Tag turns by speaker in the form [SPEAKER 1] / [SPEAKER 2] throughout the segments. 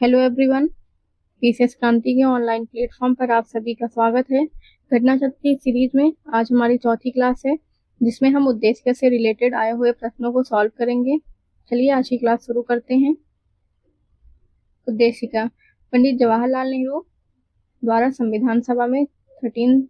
[SPEAKER 1] Hello everyone, PCS क्रांति के online platform पर आप सभी का स्वागत है। घटना चक्र की सीरीज में आज हमारी चौथी क्लास है, जिसमें हम उद्देश्य से रिलेटेड आए हुए प्रश्नों को सॉल्व करेंगे। चलिए आज की क्लास शुरू करते हैं। उद्देशिका। पंडित जवाहरलाल नेहरू द्वारा संविधान सभा में 13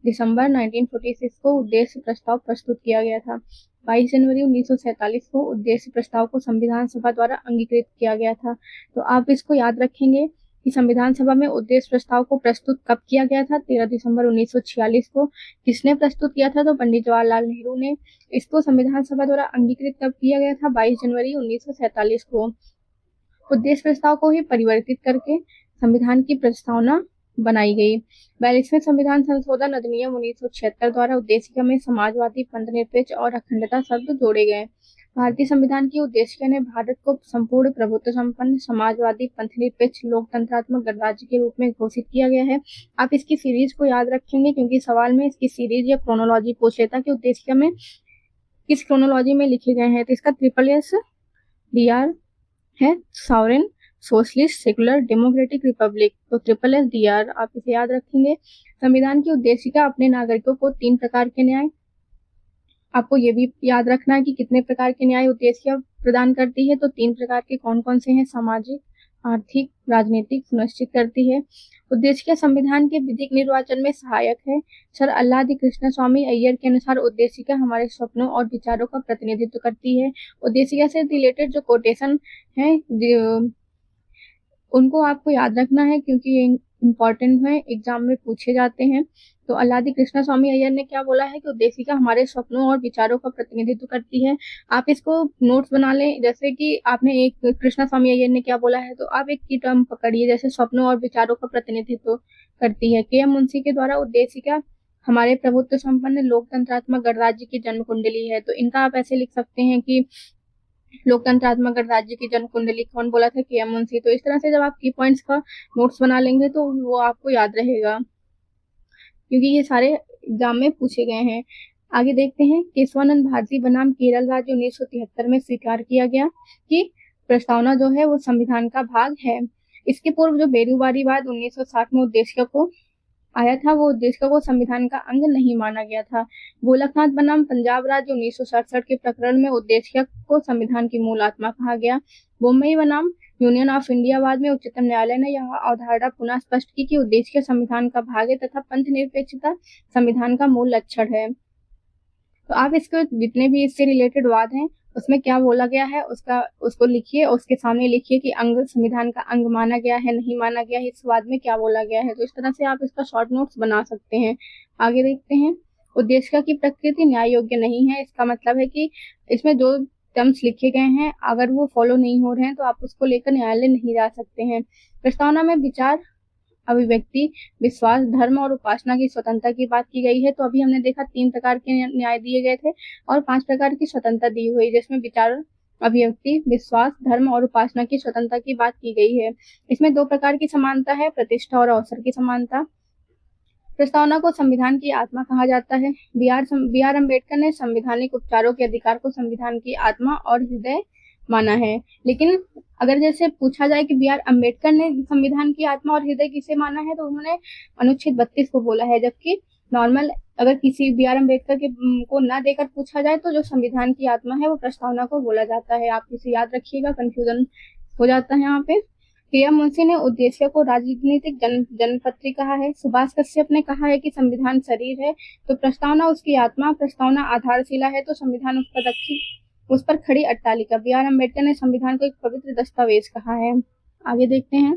[SPEAKER 1] दिसंबर 1946 को उद्देश्य प्रस्ताव प्रस्तुत किया गया था। 22 जनवरी 1947 को उद्देश्य प्रस्ताव को संविधान सभा द्वारा अंगीकृत किया गया था। तो आप इसको याद रखेंगे कि संविधान सभा में उद्देश्य प्रस्ताव को प्रस्तुत कब किया गया था? 13 दिसंबर 1946 को। किसने प्रस्तुत किया था? तो पंडित जवाहरलाल नेहरू ने। इसको संविधान सभा द्वारा अंगीकृत कब किया गया था? 22 जनवरी 1947 को। उद्देश्य प्रस्ताव को ही परिवर्तित करके संविधान की प्रस्तावना बनाई गई। 42वें संविधान संशोधन अधिनियम 1976 द्वारा उद्देशिका में समाजवादी, पंथनिरपेक्ष और अखंडता शब्द जोड़े गए। भारतीय संविधान की उद्देशिका ने भारत को संपूर्ण प्रभुत्व संपन्न, समाजवादी, पंथनिरपेक्ष, लोकतंत्रात्मक गणराज्य के रूप में घोषित किया गया है। आप इसकी सीरीज को याद रखेंगे क्योंकि सवाल में इसकी सीरीज या क्रोनोलॉजी पूछ लेता कि उद्देशिका में किस क्रोनोलॉजी में लिखे गए हैं। तो इसका SSSR है, sovereign, socialist, secular, democratic Republic. तो SSSR आप इसे याद रखेंगे। संविधान की उद्देशिका अपने नागरिकों को 3 प्रकार के न्याय, आपको ये भी याद रखना है कि कितने प्रकार के न्याय उद्देशिका प्रदान करती है। तो 3 प्रकार के कौन कौन से हैं? सामाजिक, आर्थिक, राजनीतिक सुनिश्चित करती है। उद्देशिका संविधान के विधिक निर्वाचन में सहायक है। सर अल्लादी कृष्ण स्वामी अय्यर के अनुसार उद्देशिका हमारे सपनों और विचारों का प्रतिनिधित्व करती है। उद्देशिका से रिलेटेड जो कोटेशन है उनको आपको याद रखना है क्योंकि ये इम्पोर्टेंट है, एग्जाम में पूछे जाते हैं। तो अल्लादी कृष्ण स्वामी अय्यर ने क्या बोला है कि उद्देशिका हमारे सपनों और विचारों का प्रतिनिधित्व करती है। आप इसको नोट्स बना लें। जैसे कि आपने एक कृष्ण स्वामी अय्यर ने क्या बोला है, तो आप एक की टर्म पकड़िए, जैसे सपनों और विचारों का प्रतिनिधित्व करती है। KM मुंशी के द्वारा उद्देशिका हमारे प्रभुत्व संपन्न, लोकतंत्रात्मक गणराज्य की जन्म कुंडली है। तो इनका आप ऐसे लिख सकते हैं कि लोकतंत्रात्मक गणराज्य की जन्म कुंडली कौन बोला था? KM मुंशी। तो इस तरह से जब आप की पॉइंट्स का नोट्स बना लेंगे तो वो आपको याद रहेगा क्योंकि ये सारे एग्जाम में पूछे गए हैं। आगे देखते हैं। केशवानंद भारती बनाम केरल राज्य 1973 में स्वीकार किया गया कि प्रस्तावना जो है वो संविधान का भाग है। इसके पूर्व जो बेरूवारीवाद 1960 में उद्देशिका को आया था, वो उद्देशिका को संविधान का अंग नहीं माना गया था। गोलकनाथ बनाम पंजाब राज्य 1967 के प्रकरण में उद्देशिका को संविधान की मूल आत्मा कहा गया। बोम्बई बनाम यूनियन ऑफ इंडिया वाद में उच्चतम न्यायालय ने यह अवधारणा पुनः स्पष्ट की कि उद्देशिका संविधान का भाग है तथा पंथनिरपेक्षता संविधान का मूल लक्षण है। तो आप इसके जितने भी इससे रिलेटेड वाद हैं उसमें क्या बोला गया है उसको लिखिए, उसके सामने लिखिए कि अंग संविधान का अंग माना गया है, नहीं माना गया है, इस वाद में क्या बोला गया है। तो इस तरह से आप इसका शॉर्ट नोट्स बना सकते हैं। आगे देखते हैं। उद्देशिका की प्रकृति न्याय योग्य नहीं है। इसका मतलब है कि इसमें जो टर्म्स लिखे गए हैं अगर वो फॉलो नहीं हो रहे हैं तो आप उसको लेकर न्यायालय नहीं जा सकते हैं। प्रस्तावना में विचार, अभिव्यक्ति, विश्वास, धर्म और उपासना की स्वतंत्रता की बात की गई है। तो अभी हमने देखा 3 प्रकार के न्याय दिए गए थे और 5 प्रकार की स्वतंत्रता दी हुई, जिसमें विचार, अभिव्यक्ति, विश्वास, धर्म और उपासना की स्वतंत्रता की बात की गई है। इसमें 2 प्रकार की समानता है, प्रतिष्ठा और अवसर की समानता। प्रस्तावना को संविधान की आत्मा कहा जाता है। BR अम्बेडकर ने संवैधानिक उपचारों के अधिकार को संविधान की आत्मा और हृदय माना है। लेकिन अगर जैसे पूछा जाए कि BR अम्बेडकर ने संविधान की आत्मा और हृदय किसे माना है, तो उन्होंने अनुच्छेद 32 को बोला है। जबकि नॉर्मल अगर किसी BR अम्बेडकर को ना देकर पूछा जाए तो जो संविधान की आत्मा है वो प्रस्तावना को बोला जाता है। आप इसे याद रखिएगा, कंफ्यूजन हो जाता है यहाँ पे। KM मुंशी ने उद्देशिका को राजनीतिक जनपत्री कहा है। सुभाष कश्यप ने कहा है कि संविधान शरीर है, तो प्रस्तावना उसकी आत्मा, प्रस्तावना आधारशिला है, तो संविधान उस पर खड़ी अट्टालिका। BR अम्बेडकर ने संविधान को एक पवित्र दस्तावेज कहा है। आगे देखते हैं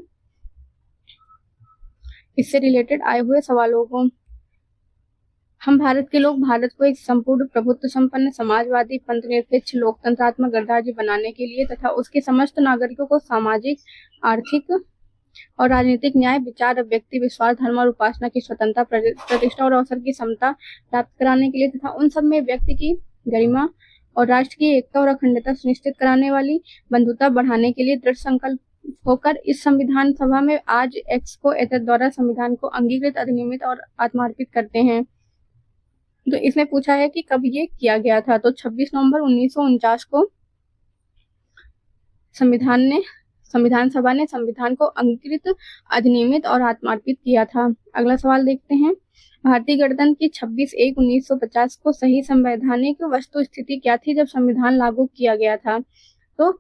[SPEAKER 1] इससे रिलेटेड आए हुए सवालों को। हम भारत के लोग भारत को एक संपूर्ण प्रभुत्व संपन्न, समाजवादी, पंथनिरपेक्ष, लोकतंत्रात्मक गणराज्य बनाने के लिए तथा उसके समस्त नागरिकों को सामाजिक, आर्थिक और राजनीतिक न्याय, विचार, अभिव्यक्ति, विश्वास, धर्म और उपासना की स्वतंत्रता, प्रतिष्ठा और अवसर की समता प्राप्त कराने के लिए तथा उन सब में व्यक्ति की गरिमा और राष्ट्र की एकता और अखंडता सुनिश्चित कराने वाली बंधुता बढ़ाने के लिए दृढ़ संकल्प होकर इस संविधान सभा में आज एक्स को एतद द्वारा संविधान को अंगीकृत, अधिनियमित और आत्मार्पित करते हैं। तो इसमें पूछा है कि कब ये किया गया था, तो 26 नवंबर 1949 को संविधान ने संविधान सभा ने संविधान को अंगीकृत, अधिनियमित और आत्मार्पित किया था। अगला सवाल देखते हैं। भारतीय गणतंत्र की 26/1/1950 को सही संवैधानिक वस्तु स्थिति क्या थी जब संविधान लागू किया गया था? तो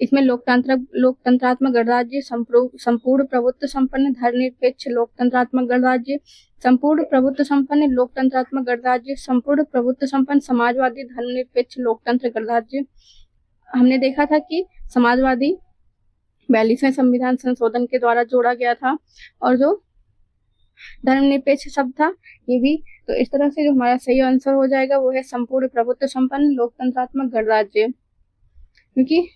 [SPEAKER 1] इसमें लोकतंत्रात्मक गणराज्य, संपूर्ण प्रभुत्व संपन्न धर्मनिरपेक्ष लोकतंत्रात्मक गणराज्य, संपूर्ण प्रभुत्व संपन्न लोकतंत्रात्मक गणराज्य, संपूर्ण प्रभुत्व संपन्न समाजवादी धर्मनिरपेक्ष लोकतंत्र गणराज्य। हमने देखा था कि समाजवादी 42वें संविधान संशोधन के द्वारा जोड़ा गया था, और जो धर्मनिरपेक्ष शब्द था ये भी। तो इस तरह से जो हमारा सही आंसर हो जाएगा वो है संपूर्ण प्रभुत्व संपन्न लोकतंत्रात्मक गणराज्य, क्योंकि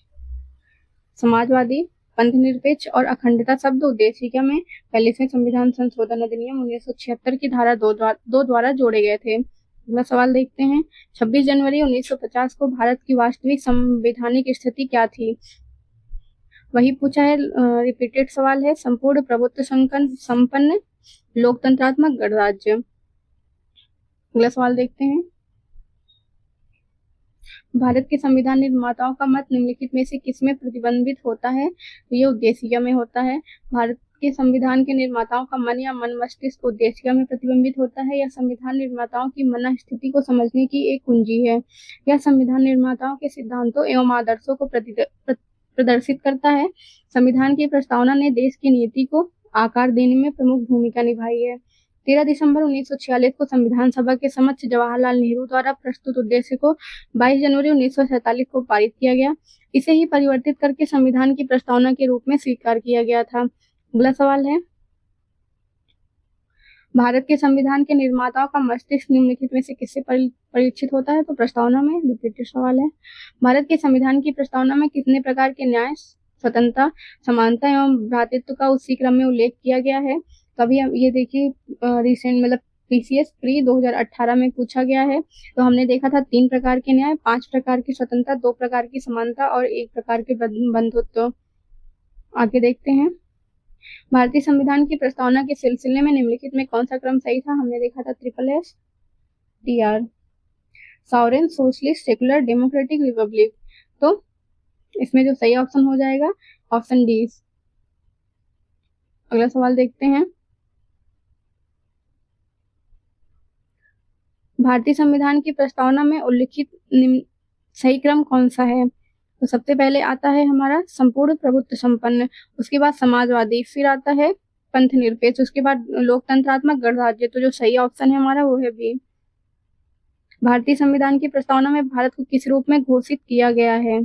[SPEAKER 1] समाजवादी, पंथ निरपेक्ष और अखंडता शब्द उद्देशिका में 42वें संविधान संशोधन अधिनियम 1976 की धारा 2 द्वारा जोड़े गए थे। अगला सवाल देखते हैं। 26 जनवरी 1950 को भारत की वास्तविक संवैधानिक स्थिति क्या थी? वही पूछा है, रिपीटेड सवाल है। संपूर्ण प्रभुत्व संपन्न लोकतंत्रात्मक गणराज्य। अगला सवाल देखते हैं। भारत के संविधान निर्माताओं का मत निम्नलिखित में से किसमें प्रतिबिंबित होता है? ये उद्देशिका में होता है। भारत के संविधान के निर्माताओं का मन या मन मस्तिष्क उद्देशिका में प्रतिबिंबित होता है। यह संविधान निर्माताओं की मन स्थिति को समझने की एक कुंजी है। यह संविधान निर्माताओं के सिद्धांतों एवं आदर्शों को प्रदर्शित करता है। संविधान की प्रस्तावना ने देश की नीति को आकार देने में प्रमुख भूमिका निभाई है। 13 दिसंबर 1946 को संविधान सभा के समक्ष जवाहरलाल नेहरू द्वारा प्रस्तुत उद्देश्य को 22 जनवरी 1947 को पारित किया गया। इसे ही परिवर्तित करके संविधान की प्रस्तावना के रूप में स्वीकार किया गया था। अगला सवाल है। भारत के संविधान के निर्माताओं का मस्तिष्क निम्नलिखित में से किससे परीक्षित होता है? तो प्रस्तावना में। रिपीटेड सवाल है। भारत के संविधान की प्रस्तावना में कितने प्रकार के न्याय, स्वतंत्रता, समानता एवं भ्रातृत्व का उसी क्रम में उल्लेख किया गया है? कभी ये देखिए रिसेंट मतलब पीसीएस प्री 2018 में पूछा गया है। तो हमने देखा था 3 प्रकार के न्याय, 5 प्रकार की स्वतंत्रता, 2 प्रकार की समानता और 1 प्रकार के बंधुत्व। आगे देखते हैं। भारतीय संविधान की प्रस्तावना के सिलसिले में निम्नलिखित में कौन सा क्रम सही था? हमने देखा था SSS TR, sovereign, socialist, secular, democratic, Republic. तो इसमें जो सही ऑप्शन हो जाएगा ऑप्शन डी। अगला सवाल देखते हैं। भारतीय संविधान की प्रस्तावना में उल्लिखित सही क्रम कौन सा है? तो सबसे पहले आता है हमारा संपूर्ण प्रभुत्व संपन्न, उसके बाद समाजवादी, फिर आता है पंथ निरपेक्ष, उसके बाद लोकतंत्रात्मक गणराज्य। तो जो सही ऑप्शन है हमारा वो है बी। भारतीय संविधान की प्रस्तावना में भारत को किस रूप में घोषित किया गया है?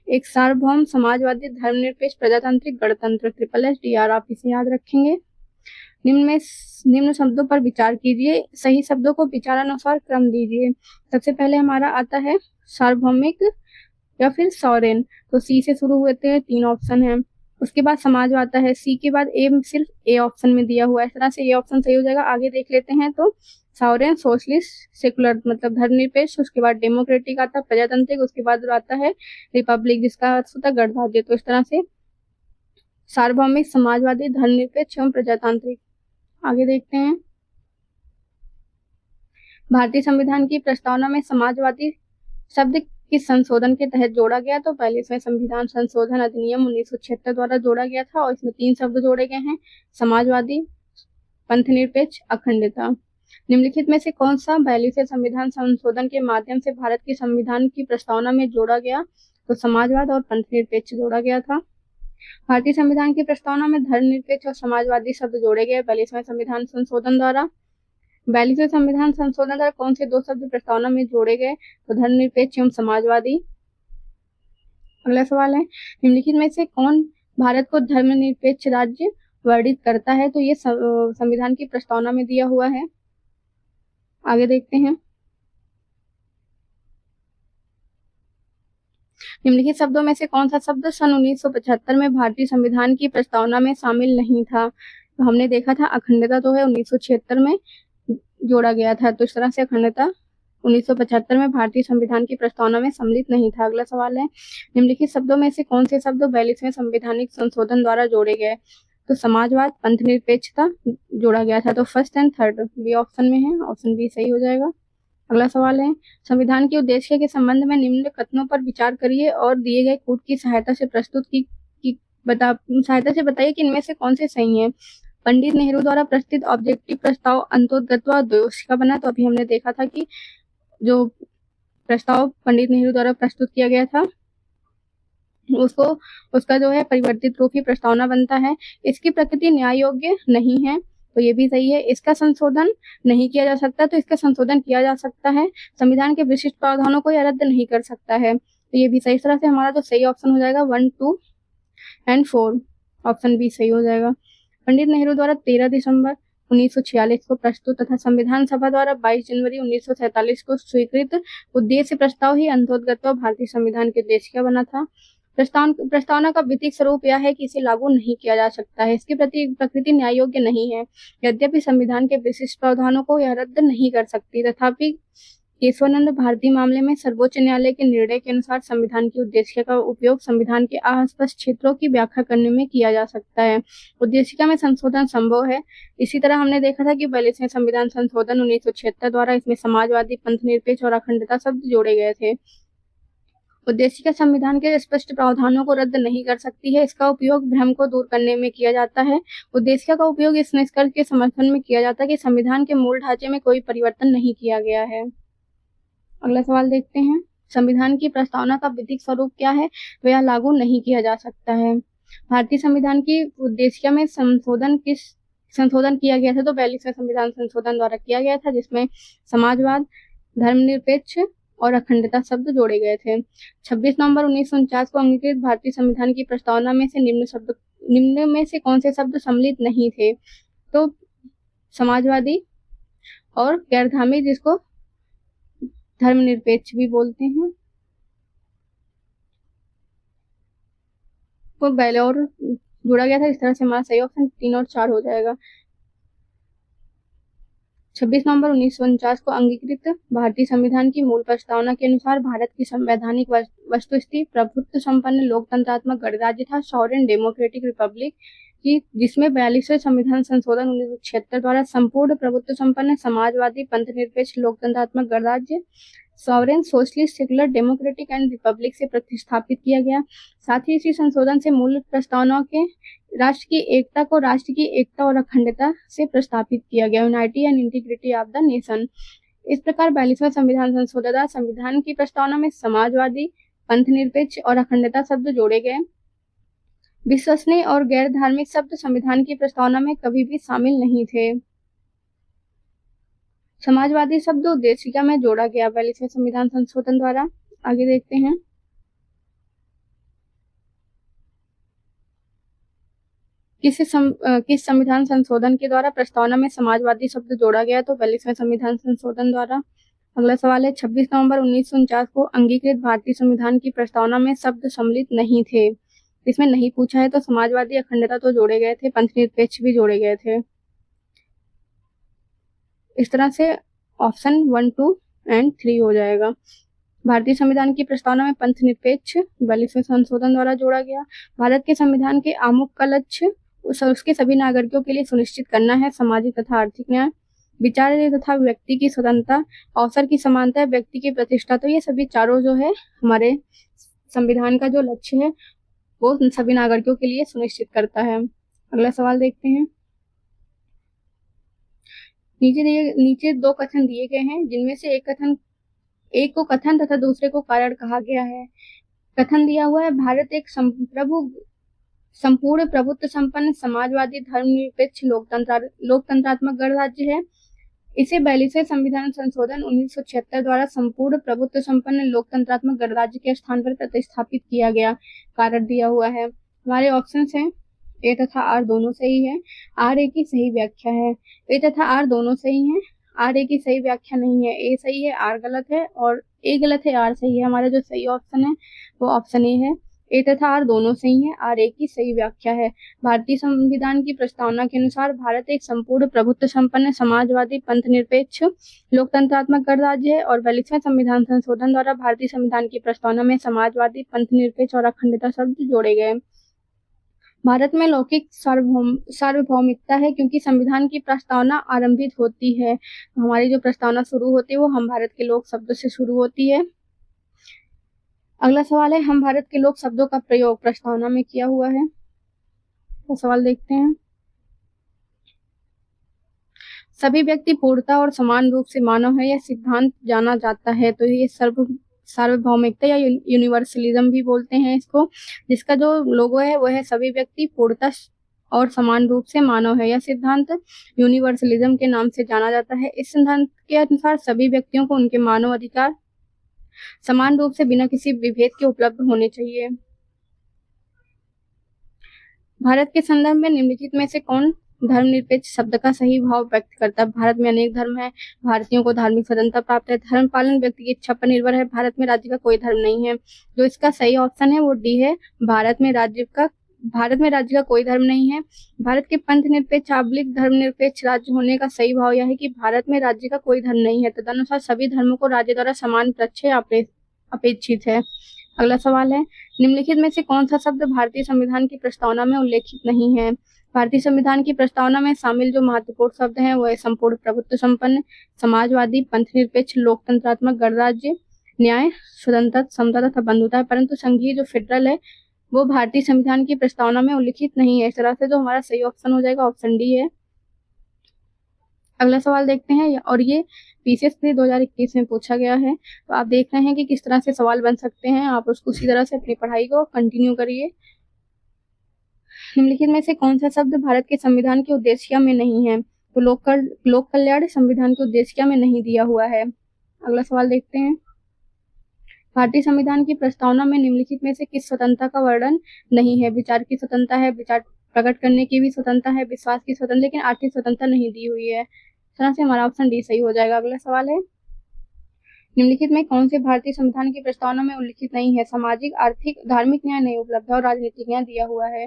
[SPEAKER 1] एक सार्वभौम, समाजवादी, धर्मनिरपेक्ष, प्रजातांत्रिक गणतंत्र। SSS TR आप इसे याद रखेंगे। निम्न शब्दों पर विचार कीजिए, सही शब्दों को विचारानुसार क्रम दीजिए। सबसे पहले हमारा आता है सार्वभौमिक या फिर सॉवरेन। तो सी से शुरू होते हैं, 3 ऑप्शन है। उसके बाद समाज आता है, सी के बाद ए सिर्फ ए ऑप्शन में दिया हुआ है, इस तरह से ए ऑप्शन सही हो जाएगा। आगे देख लेते हैं। तो सॉवरेन, सोशलिस्ट, सेकुलर मतलब धर्मनिरपेक्ष, उसके बाद डेमोक्रेटिक आता है, प्रजातांत्रिक, उसके बाद आता है रिपब्लिक जिसका अर्थ होता है गणराज्य। तो इस तरह से सार्वभौमिक, समाजवादी, धर्मनिरपेक्ष एवं प्रजातांत्रिक। आगे देखते हैं। भारतीय संविधान की प्रस्तावना में समाजवादी शब्द किस संशोधन के तहत जोड़ा गया? तो 42वें संविधान संशोधन अधिनियम 1976 द्वारा जोड़ा गया था, और इसमें 3 शब्द जोड़े गए हैं, समाजवादी, पंथ निरपेक्ष, अखंडता। निम्नलिखित में से कौन सा 42वें संविधान संशोधन के माध्यम से भारत के संविधान की प्रस्तावना में जोड़ा गया? तो समाजवाद और पंथ निरपेक्ष जोड़ा गया था। भारतीय संविधान की प्रस्तावना में धर्मनिरपेक्ष और समाजवादी शब्द जोड़े गए 42वें संविधान संशोधन द्वारा। 42वें संविधान संशोधन द्वारा कौन से 2 शब्द प्रस्तावना में जोड़े गए? तो धर्मनिरपेक्ष एवं समाजवादी। अगला सवाल है। निम्नलिखित में से कौन भारत को धर्मनिरपेक्ष राज्य वर्णित करता है? तो ये संविधान की प्रस्तावना में दिया हुआ है। आगे देखते हैं। निम्नलिखित शब्दों में से कौन सा शब्द सन 1975 में भारतीय संविधान की प्रस्तावना में शामिल नहीं था? तो हमने देखा था अखंडता तो है 1976 में जोड़ा गया था। तो इस तरह से अखंडता 1975 में भारतीय संविधान की प्रस्तावना में सम्मिलित नहीं था। अगला सवाल है। निम्नलिखित शब्दों में से कौन से शब्द 42वें संवैधानिक संशोधन द्वारा जोड़े गए? तो समाजवाद, पंथ निरपेक्षता जोड़ा गया था। तो first and third B option में है, ऑप्शन बी सही हो जाएगा। अगला सवाल है। संविधान के उद्देश्य के संबंध में निम्न कथनों पर विचार करिए और दिए गए कूट की सहायता से प्रस्तुत की सहायता से बताइए कि इनमें से कौन से सही हैं। पंडित नेहरू द्वारा प्रस्तुत ऑब्जेक्टिव प्रस्ताव अंतोदगत्वा द्वयों का बना। तो अभी हमने देखा था कि जो प्रस्ताव पंडित नेहरू द्वारा प्रस्तुत किया गया था उसका जो है परिवर्तित रूप ही प्रस्तावना बनता है। इसकी प्रकृति न्याय योग्य नहीं है, तो ये भी सही है। इसका संशोधन नहीं किया जा सकता, तो इसका संशोधन किया जा सकता है। संविधान के विशिष्ट प्रावधानों को यह रद्द नहीं कर सकता है, तो ये भी सही। इस तरह से हमारा जो सही ऑप्शन हो जाएगा 1, 2 एंड 4, ऑप्शन बी सही हो जाएगा। पंडित नेहरू द्वारा 13 दिसंबर 1946 को प्रस्तुत तथा संविधान सभा द्वारा 22 जनवरी 1947 को स्वीकृत उद्देश्य प्रस्ताव ही अंतोदगत भारतीय संविधान के उद्देश्य का बना था। प्रस्तावना का विधिक स्वरूप यह है कि इसे लागू नहीं किया जा सकता है। इसकी प्रकृति न्याय योग्य नहीं है। यद्यपि संविधान के विशिष्ट प्रावधानों को यह रद्द नहीं कर सकती, तथापि केशवानंद भारती मामले में सर्वोच्च न्यायालय के निर्णय के अनुसार संविधान की उद्देशिका का उपयोग संविधान के अस्पष्ट क्षेत्रों की व्याख्या करने में किया जा सकता है। उद्देशिका में संशोधन संभव है। इसी तरह हमने देखा था कि 42वें संविधान संशोधन 1976 द्वारा इसमें समाजवादी, पंथनिरपेक्ष और अखंडता शब्द जोड़े गए थे। उद्देशिका संविधान के स्पष्ट प्रावधानों को रद्द नहीं कर सकती है। इसका उपयोग भ्रम को दूर करने में किया जाता है। उद्देशिका का उपयोग इस निष्कर्ष के समर्थन में किया जाता है कि संविधान के मूल ढांचे में कोई परिवर्तन नहीं किया गया है। अगला सवाल देखते हैं। संविधान की प्रस्तावना का विधिक स्वरूप क्या है? तो यह लागू नहीं किया जा सकता है। भारतीय संविधान की उद्देशिका में संशोधन किया गया था? तो 42वें संविधान संशोधन द्वारा किया गया था, जिसमें समाजवाद, धर्मनिरपेक्ष और अखंडता शब्द जोड़े गए थे। 26 नवंबर 1949 को अंगीकृत भारतीय संविधान की प्रस्तावना में से निम्न में से कौन से शब्द सम्मिलित नहीं थे? तो समाजवादी और गैर धार्मिक, जिसको धर्मनिरपेक्ष भी बोलते हैं, वो पहले और जोड़ा गया था। इस तरह से हमारा सही ऑप्शन 3 और 4 हो जाएगा। 26 नवंबर 1949 को अंगीकृत भारतीय संविधान की मूल प्रस्तावना के अनुसार भारत की संवैधानिक वस्तुस्थिति प्रभुत्व संपन्न लोकतंत्रात्मक गणराज्य था, सॉवरेन डेमोक्रेटिक रिपब्लिक, की जिसमें 42वें संविधान संशोधन 1976 द्वारा संपूर्ण प्रभुत्व संपन्न समाजवादी, पंथनिरपेक्ष लोकतंत्रात्मक गणराज्य, sovereign socialist secular democratic and Republic से प्रतिस्थापित किया गया। साथ ही इसी संशोधन से मूल प्रस्तावनाओं के राष्ट्र की एकता को राष्ट्र की एकता और अखंडता से प्रस्तापित किया गया, unity and integrity of the nation. इस प्रकार 42वां संविधान संशोधन द्वारा संविधान की प्रस्तावना में समाजवादी, पंथनिरपेक्ष और अखंडता शब्द जोड़े गए। विश्वसनीय और गैर धार्मिक शब्द संविधान की प्रस्तावना में कभी भी शामिल नहीं थे। समाजवादी शब्द उद्देशिका में जोड़ा गया 42वें संविधान संशोधन द्वारा। आगे देखते हैं। किस संविधान संशोधन के द्वारा प्रस्तावना में समाजवादी शब्द जोड़ा गया? तो 42वें संविधान संशोधन द्वारा। अगला सवाल है। 26 नवंबर 1949 को अंगीकृत भारतीय संविधान की प्रस्तावना में शब्द सम्मिलित नहीं थे। इसमें नहीं पूछा है, तो समाजवादी, अखंडता तो जोड़े गए थे, पंथनिरपेक्ष भी जोड़े गए थे। इस तरह से ऑप्शन 1, 2 एंड 3 हो जाएगा। भारतीय संविधान की प्रस्तावना में पंथनिरपेक्ष 42वें संशोधन द्वारा जोड़ा गया। भारत के संविधान के आमुख का लक्ष्य उसके सभी नागरिकों के लिए सुनिश्चित करना है सामाजिक तथा आर्थिक न्याय, विचार तथा व्यक्ति की स्वतंत्रता, अवसर की समानता, व्यक्ति की प्रतिष्ठा। तो ये सभी चारों जो है हमारे संविधान का जो लक्ष्य है वो सभी नागरिकों के लिए सुनिश्चित करता है। अगला सवाल देखते हैं। नीचे 2 कथन दिए गए हैं, जिनमें से एक को कथन तथा दूसरे को कारण कहा गया है। कथन दिया हुआ है, भारत एक संपूर्ण प्रभुत्व संपन्न समाजवादी, धर्मनिरपेक्ष लोकतंत्रात्मक गणराज्य है। इसे 42वें संविधान संशोधन 1976 द्वारा संपूर्ण प्रभुत्व संपन्न लोकतंत्रात्मक गणराज्य के स्थान पर प्रतिस्थापित किया गया। कारण दिया हुआ है। हमारे ऑप्शंस हैं ए तथा आर दोनों सही है। आर ए की सही व्याख्या है। ए तथा आर दोनों सही हैं। आर ए की सही व्याख्या नहीं है। ए सही है, आर गलत है, और ए गलत है, आर सही है। हमारा जो सही ऑप्शन है वो ऑप्शन ए है। ए तथा आर दोनों सही हैं। आर ए की सही व्याख्या है। भारतीय संविधान की प्रस्तावना के अनुसार भारत एक संपूर्ण प्रभुत्व संपन्न समाजवादी, पंथनिरपेक्ष लोकतंत्रात्मक गणराज्य है, और 42वें संविधान संशोधन द्वारा भारतीय संविधान की प्रस्तावना में समाजवादी, पंथनिरपेक्ष और अखंडता शब्द जोड़े गए। भारत में लौकिक सार्वभौमिकता है, क्योंकि संविधान की प्रस्तावना आरंभित होती है। हमारी जो प्रस्तावना शुरू होती है वो हम भारत के लोक शब्द से शुरू होती है। अगला सवाल है, हम भारत के लोक शब्दों का प्रयोग प्रस्तावना में किया हुआ है। तो सवाल देखते हैं। सभी व्यक्ति पूर्णता और समान रूप से मानव है, यह सिद्धांत जाना जाता है। तो ये सार्वभौमिकता या यूनिवर्सलिज्म भी बोलते हैं इसको, जिसका जो लोगो है वह है सभी व्यक्ति पूर्णता और समान रूप से मानव है। यह सिद्धांत यूनिवर्सलिज्म के नाम से जाना जाता है। इस सिद्धांत के अनुसार सभी व्यक्तियों को उनके मानव अधिकार समान रूप से बिना किसी विभेद के उपलब्ध होने चाहिए। भारत के संदर्भ में निम्नलिखित में से कौन धर्मनिरपेक्ष शब्द का सही भाव व्यक्त करता है? भारत में अनेक धर्म है, भारतीयों को धार्मिक स्वतंत्रता प्राप्त है, धर्म पालन व्यक्ति की इच्छा पर निर्भर है, भारत में राज्य का कोई धर्म नहीं है। जो इसका सही ऑप्शन है वो डी है, भारत में राज्य का कोई धर्म नहीं है। भारत के पंथ निरपेक्ष धर्मनिरपेक्ष राज्य होने का सही भाव यह है कि भारत में राज्य का कोई धर्म नहीं है, तदनुसार सभी धर्मों को राज्य द्वारा समान प्रत्यक्ष अपेक्षित है। अगला सवाल है, निम्नलिखित में से कौन सा शब्द भारतीय संविधान की प्रस्तावना में उल्लेखित नहीं है? भारतीय संविधान की प्रस्तावना में शामिल जो महत्वपूर्ण शब्द हैं वह संपूर्ण प्रभुत्व संपन्न, समाजवादी, पंथ निरपेक्ष, लोकतंत्रात्मक, गणराज्य, न्याय, स्वतंत्रता, समता तथा बंधुता है। परंतु संघीय जो फेडरल है वो भारतीय संविधान की प्रस्तावना में उल्लेखित नहीं है। इस तरह से जो हमारा सही ऑप्शन हो जाएगा ऑप्शन डी है। अगला सवाल देखते हैं, और ये पीसीएस 2021 में पूछा गया है। तो आप देख रहे हैं कि किस तरह से सवाल बन सकते हैं, आप उसको उसी तरह से अपनी पढ़ाई को कंटिन्यू करिए। निम्नलिखित में से कौन सा शब्द भारत के संविधान की उद्देशिका में नहीं है? तो लोक कल्याण संविधान की उद्देशिका में नहीं दिया हुआ है। अगला सवाल देखते हैं, भारतीय संविधान की प्रस्तावना में निम्नलिखित में से किस स्वतंत्रता का वर्णन नहीं है? विचार की स्वतंत्रता है, विचार प्रकट करने की भी स्वतंत्रता है, विश्वास की स्वतंत्रता, लेकिन आर्थिक स्वतंत्रता नहीं दी हुई है। इस तरह से हमारा ऑप्शन डी सही हो जाएगा। अगला सवाल है, निम्नलिखित में कौन से भारतीय संविधान की प्रस्तावना में उल्लिखित नहीं है? सामाजिक, आर्थिक, धार्मिक न्याय नहीं उपलब्ध है और राजनीतिक न्याय दिया हुआ है।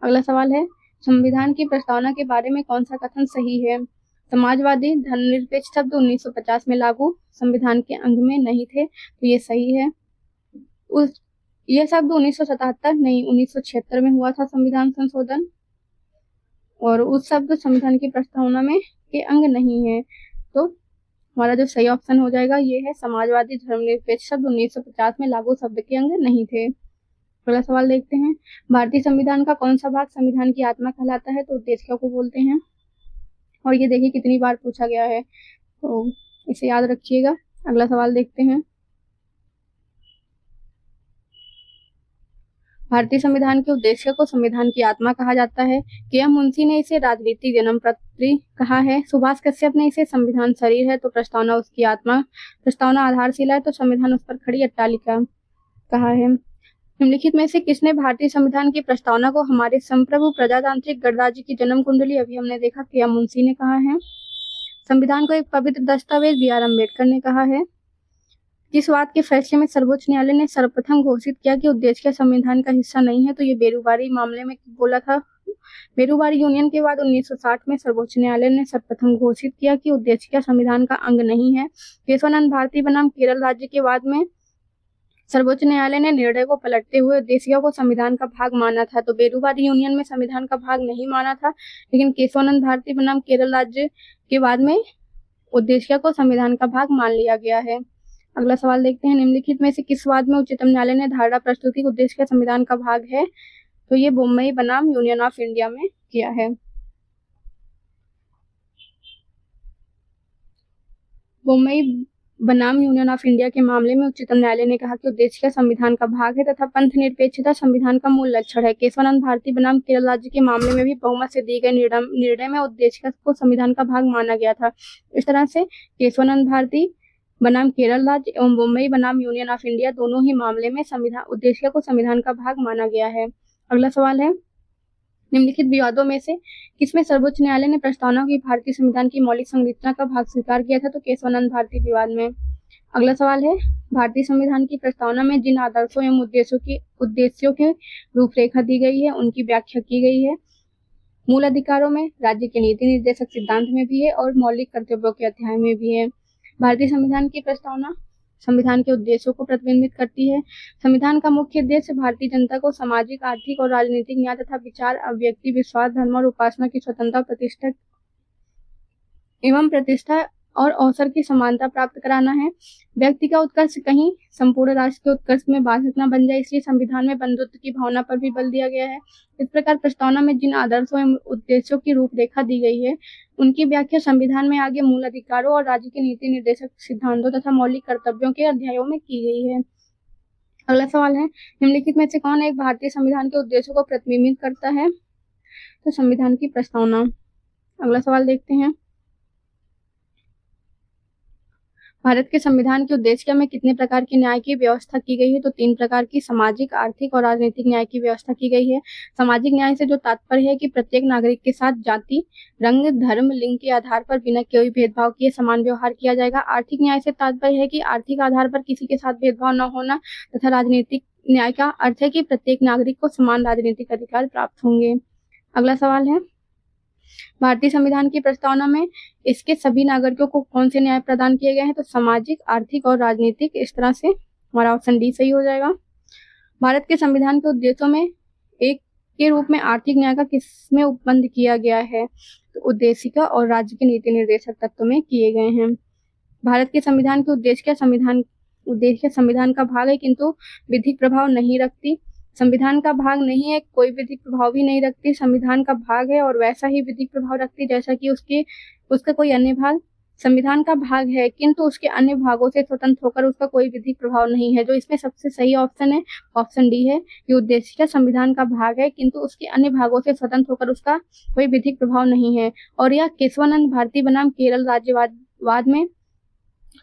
[SPEAKER 1] अगला सवाल है, संविधान की प्रस्तावना के बारे में कौन सा कथन सही है? समाजवादी, धर्मनिरपेक्ष शब्द 1950 में लागू संविधान के अंग में नहीं थे, तो ये सही है। यह शब्द 1977 नहीं 1976 में हुआ था संविधान संशोधन, और उस शब्द संविधान की प्रस्तावना में के अंग नहीं है। तो हमारा जो सही ऑप्शन हो जाएगा ये है समाजवादी, धर्मनिरपेक्ष शब्द 1950 में लागू शब्द के अंग नहीं थे। अगला सवाल देखते हैं, भारतीय संविधान का कौन सा भाग संविधान की आत्मा कहलाता है? तो उद्देश्य को बोलते हैं, और ये देखिए कितनी बार पूछा गया है, तो इसे याद रखिएगा। अगला सवाल देखते हैं, भारतीय संविधान के उद्देश्य को संविधान की आत्मा कहा जाता है। के.एम. मुंशी ने इसे राजनीतिक जन्मपत्री कहा है। सुभाष कश्यप ने इसे संविधान शरीर है, तो प्रस्तावना उसकी आत्मा, प्रस्तावना आधारशिला है, तो संविधान उस पर खड़ी अट्टालिका कहा है। निम्नलिखित में से किसने भारतीय संविधान की प्रस्तावना को हमारे संप्रभु प्रजातांत्रिक गणराज्य की जन्म कुंडली, अभी हमने देखा के.एम. मुंशी ने कहा है। संविधान को एक पवित्र दस्तावेज बी.आर. अम्बेडकर ने कहा है। किस बात के फैसले में सर्वोच्च न्यायालय ने सर्वप्रथम घोषित किया कि उद्देश्य संविधान का हिस्सा नहीं है? तो ये बेरूबारी मामले में बोला था। बेरूबारी यूनियन के बाद 1960 में सर्वोच्च न्यायालय ने सर्वप्रथम घोषित किया कि उद्देश्य संविधान का अंग नहीं है। केशवानंद भारती बनाम केरल राज्य के बाद में सर्वोच्च न्यायालय ने निर्णय को पलटते हुए उद्देश्य को संविधान का भाग माना था। तो बेरूबारी यूनियन में संविधान का भाग नहीं माना था, लेकिन केशवानंद भारती बनाम केरल राज्य के बाद में उद्देश्य को संविधान का भाग मान लिया गया है। अगला सवाल देखते हैं, निम्नलिखित में से किस वाद में उच्चतम न्यायालय ने धारणा प्रस्तुति उद्देश्य संविधान का भाग है? तो ये बम्बई बनाम यूनियन ऑफ इंडिया में किया है। बम्बई बनाम यूनियन ऑफ इंडिया के मामले में उच्चतम न्यायालय ने कहा कि उद्देश्य संविधान का भाग है तथा पंथ निरपेक्षता संविधान का मूल लक्षण है। केशवानंद भारती बनाम केरल राज्य के मामले में भी बहुमत से दिए गए निर्णय में उद्देश्य को संविधान का भाग माना गया था। इस तरह से केशवानंद भारती बनाम केरल राज्य एवं मुंबई बनाम यूनियन ऑफ इंडिया दोनों ही मामले में संविधान उद्देश्य को संविधान का भाग माना गया है। अगला सवाल है, निम्नलिखित विवादों में से किसमें सर्वोच्च न्यायालय ने प्रस्तावना की भारतीय संविधान की मौलिक संरचना का भाग स्वीकार किया था? तो केशवानंद भारती विवाद में। अगला सवाल है, भारतीय संविधान की प्रस्तावना में जिन आदर्शों एवं उद्देश्यों की रूपरेखा दी गई है उनकी व्याख्या की गई है। मूल अधिकारों में, राज्य के नीति निर्देशक सिद्धांत में भी है और मौलिक कर्तव्यों के अध्याय में भी है। भारतीय संविधान की प्रस्तावना संविधान के उद्देश्यों को प्रतिबिंबित करती है। संविधान का मुख्य उद्देश्य भारतीय जनता को सामाजिक, आर्थिक और राजनीतिक न्याय तथा विचार, अभिव्यक्ति, विश्वास, धर्म और उपासना की स्वतंत्रता, प्रतिष्ठा और अवसर की समानता प्राप्त कराना है। व्यक्ति का उत्कर्ष कहीं संपूर्ण राष्ट्र के उत्कर्ष में बाधक न बन जाए, इसलिए संविधान में बंधुत्व की भावना पर भी बल दिया गया है। इस प्रकार प्रस्तावना में जिन आदर्शों एवं उद्देश्यों की रूपरेखा दी गई है, उनकी व्याख्या संविधान में आगे मूल अधिकारों और राज्य के नीति निर्देशक सिद्धांतों तथा मौलिक कर्तव्यों के अध्यायों में की गई है। अगला सवाल है, निम्नलिखित में से कौन एक भारतीय संविधान के उद्देश्यों को प्रतिबिंबित करता है? तो संविधान की प्रस्तावना। अगला सवाल देखते हैं, भारत के संविधान के उद्देश्य में कितने प्रकार की न्याय की व्यवस्था की गई है? तो 3 प्रकार की, सामाजिक, आर्थिक और राजनीतिक न्याय की व्यवस्था की गई है। सामाजिक न्याय से जो तात्पर्य है कि प्रत्येक नागरिक के साथ जाति, रंग, धर्म, लिंग के आधार पर बिना कोई भेदभाव किए समान व्यवहार किया जाएगा। आर्थिक न्याय से तात्पर्य है कि आर्थिक आधार पर किसी के साथ भेदभाव न होना, तथा राजनीतिक न्याय का अर्थ है कि प्रत्येक नागरिक को समान राजनीतिक अधिकार प्राप्त होंगे। अगला सवाल है, भारतीय संविधान की प्रस्तावना में इसके सभी नागरिकों को कौन से न्याय प्रदान किए गए हैं? तो सामाजिक, आर्थिक और राजनीतिक। इस तरह से हमारा ऑप्शन डी सही हो जाएगा। भारत के संविधान के उद्देश्यों में एक के रूप में आर्थिक न्याय का किसमें उपबंध किया गया है? तो उद्देशिका और राज्य के नीति निर्देशक तत्व में किए गए हैं। भारत के संविधान के उद्देश्य संविधान का भाग है, किंतु विधिक प्रभाव नहीं रखती। संविधान का भाग नहीं है, कोई विधिक प्रभाव भी नहीं रखती। संविधान का भाग है और वैसा ही विधिक प्रभाव रखती जैसा कि उसका कोई अन्य भाग। संविधान का भाग है किंतु उसके अन्य भागों से स्वतंत्र होकर उसका कोई विधिक प्रभाव नहीं है। जो इसमें सबसे सही ऑप्शन है, ऑप्शन डी है कि उद्देशिका संविधान का भाग है किंतु उसके अन्य भागों से स्वतंत्र होकर उसका कोई विधिक प्रभाव नहीं है। और यह केशवानंद भारती बनाम केरल राज्यवाद में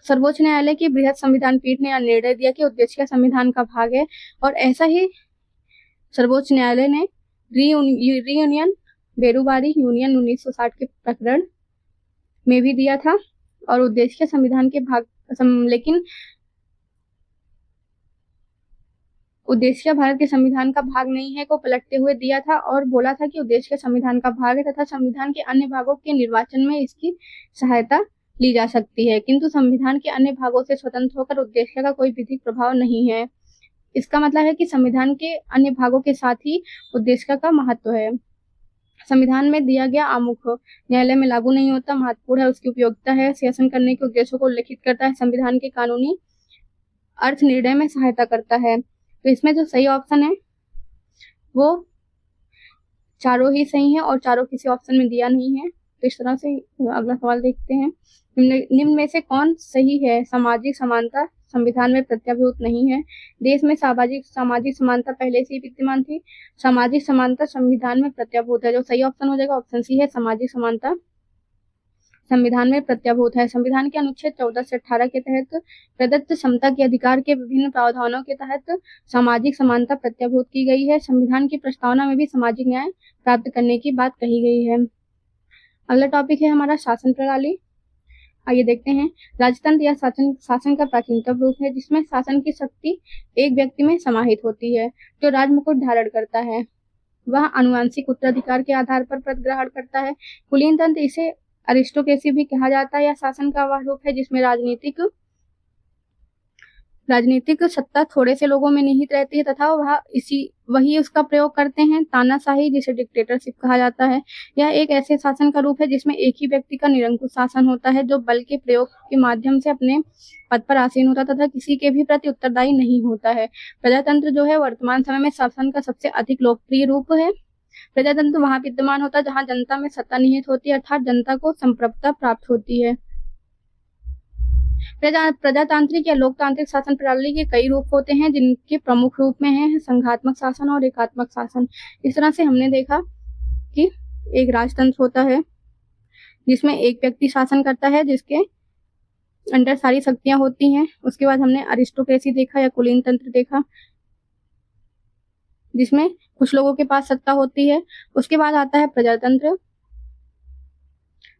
[SPEAKER 1] सर्वोच्च न्यायालय की बृहद संविधान पीठ ने यह निर्णय दिया कि उद्देशिका संविधान का भाग है। और ऐसा ही सर्वोच्च न्यायालय ने रीयूनियन बेरूबारी यूनियन 1960 के प्रकरण में भी दिया था। और उद्देशिका संविधान के भाग लेकिन उद्देशिका भारत के संविधान का भाग नहीं है को पलटते हुए दिया था और बोला था कि उद्देशिका संविधान का भाग है तथा संविधान के अन्य भागों के निर्वाचन में इसकी सहायता ली जा सकती है, किंतु संविधान के अन्य भागों से स्वतंत्र होकर उद्देशिका का कोई विधिक प्रभाव नहीं है। इसका मतलब है कि संविधान के अन्य भागों के साथ ही उद्देशिका का महत्व है। संविधान में दिया गया आमुख न्यायालय में लागू नहीं होता, महत्वपूर्ण है, उसकी उपयोगिता है, शासन करने के उद्देश्यों को उल्लेखित करता है, संविधान के कानूनी अर्थ निर्णय में सहायता करता है। तो इसमें जो सही ऑप्शन है वो चारों ही सही है और चारों किसी ऑप्शन में दिया नहीं है। तो इस तरह से अगला सवाल देखते हैं, निम्न में से कौन सही है? सामाजिक समानता संविधान में प्रत्याभूत नहीं है। देश में सामाजिक समानता पहले से ही विद्यमान थी। सामाजिक समानता संविधान में प्रत्याभूत है। जो सही ऑप्शन हो जाएगा ऑप्शन सी है, सामाजिक समानता संविधान में प्रत्याभूत है। संविधान के अनुच्छेद 14 से 18 के तहत प्रदत्त समता के अधिकार के विभिन्न प्रावधानों के तहत सामाजिक समानता प्रत्याभूत की गई है। संविधान की प्रस्तावना में भी सामाजिक न्याय प्राप्त करने की बात कही गई है। अगला टॉपिक है हमारा शासन प्रणाली। आइए देखते हैं, राजतंत्र या शासन का प्राचीनतम रूप है जिसमें शासन की शक्ति एक व्यक्ति में समाहित होती है जो राजमुकुट धारण करता है। वह आनुवंशिक उत्तराधिकार के आधार पर पद ग्रहण करता है। कुलीन तंत्र, इसे अरिस्टोक्रेसी भी कहा जाता है, या शासन का वह रूप है जिसमें राजनीतिक सत्ता थोड़े से लोगों में निहित रहती है तथा वही उसका प्रयोग करते हैं। तानाशाही, जिसे डिक्टेटरशिप कहा जाता है, यह एक ऐसे शासन का रूप है जिसमें एक ही व्यक्ति का निरंकुश शासन होता है जो बल के प्रयोग के माध्यम से अपने पद पर आसीन होता तथा किसी के भी प्रति उत्तरदायी नहीं होता है। प्रजातंत्र जो है वर्तमान समय में शासन का सबसे अधिक लोकप्रिय रूप है। प्रजातंत्र वहां विद्यमान होता है जहां जनता में सत्ता निहित होती है, अर्थात जनता को संप्रभुता प्राप्त होती है। प्रजातांत्रिक या लोकतांत्रिक शासन प्रणाली के कई रूप होते हैं जिनके प्रमुख रूप में है संघात्मक शासन और एकात्मक शासन। इस तरह से हमने देखा कि एक राजतंत्र होता है जिसमें एक व्यक्ति शासन करता है जिसके अंडर सारी शक्तियां होती हैं। उसके बाद हमने अरिस्टोक्रेसी देखा या कुलीन तंत्र देखा जिसमें कुछ लोगों के पास सत्ता होती है। उसके बाद आता है प्रजातंत्र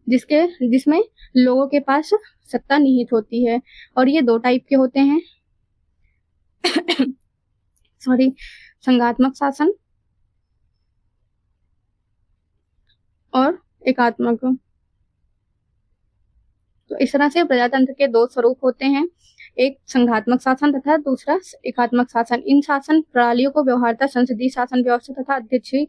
[SPEAKER 1] जिसमें लोगों के पास सत्ता निहित होती है और ये 2 टाइप के होते हैं संघात्मक शासन और एकात्मक। तो इस तरह से प्रजातंत्र के 2 स्वरूप होते हैं, एक संघात्मक शासन तथा दूसरा एकात्मक शासन। इन शासन प्रणालियों को व्यवहारतः संसदीय शासन व्यवस्था तथा अध्यक्षीय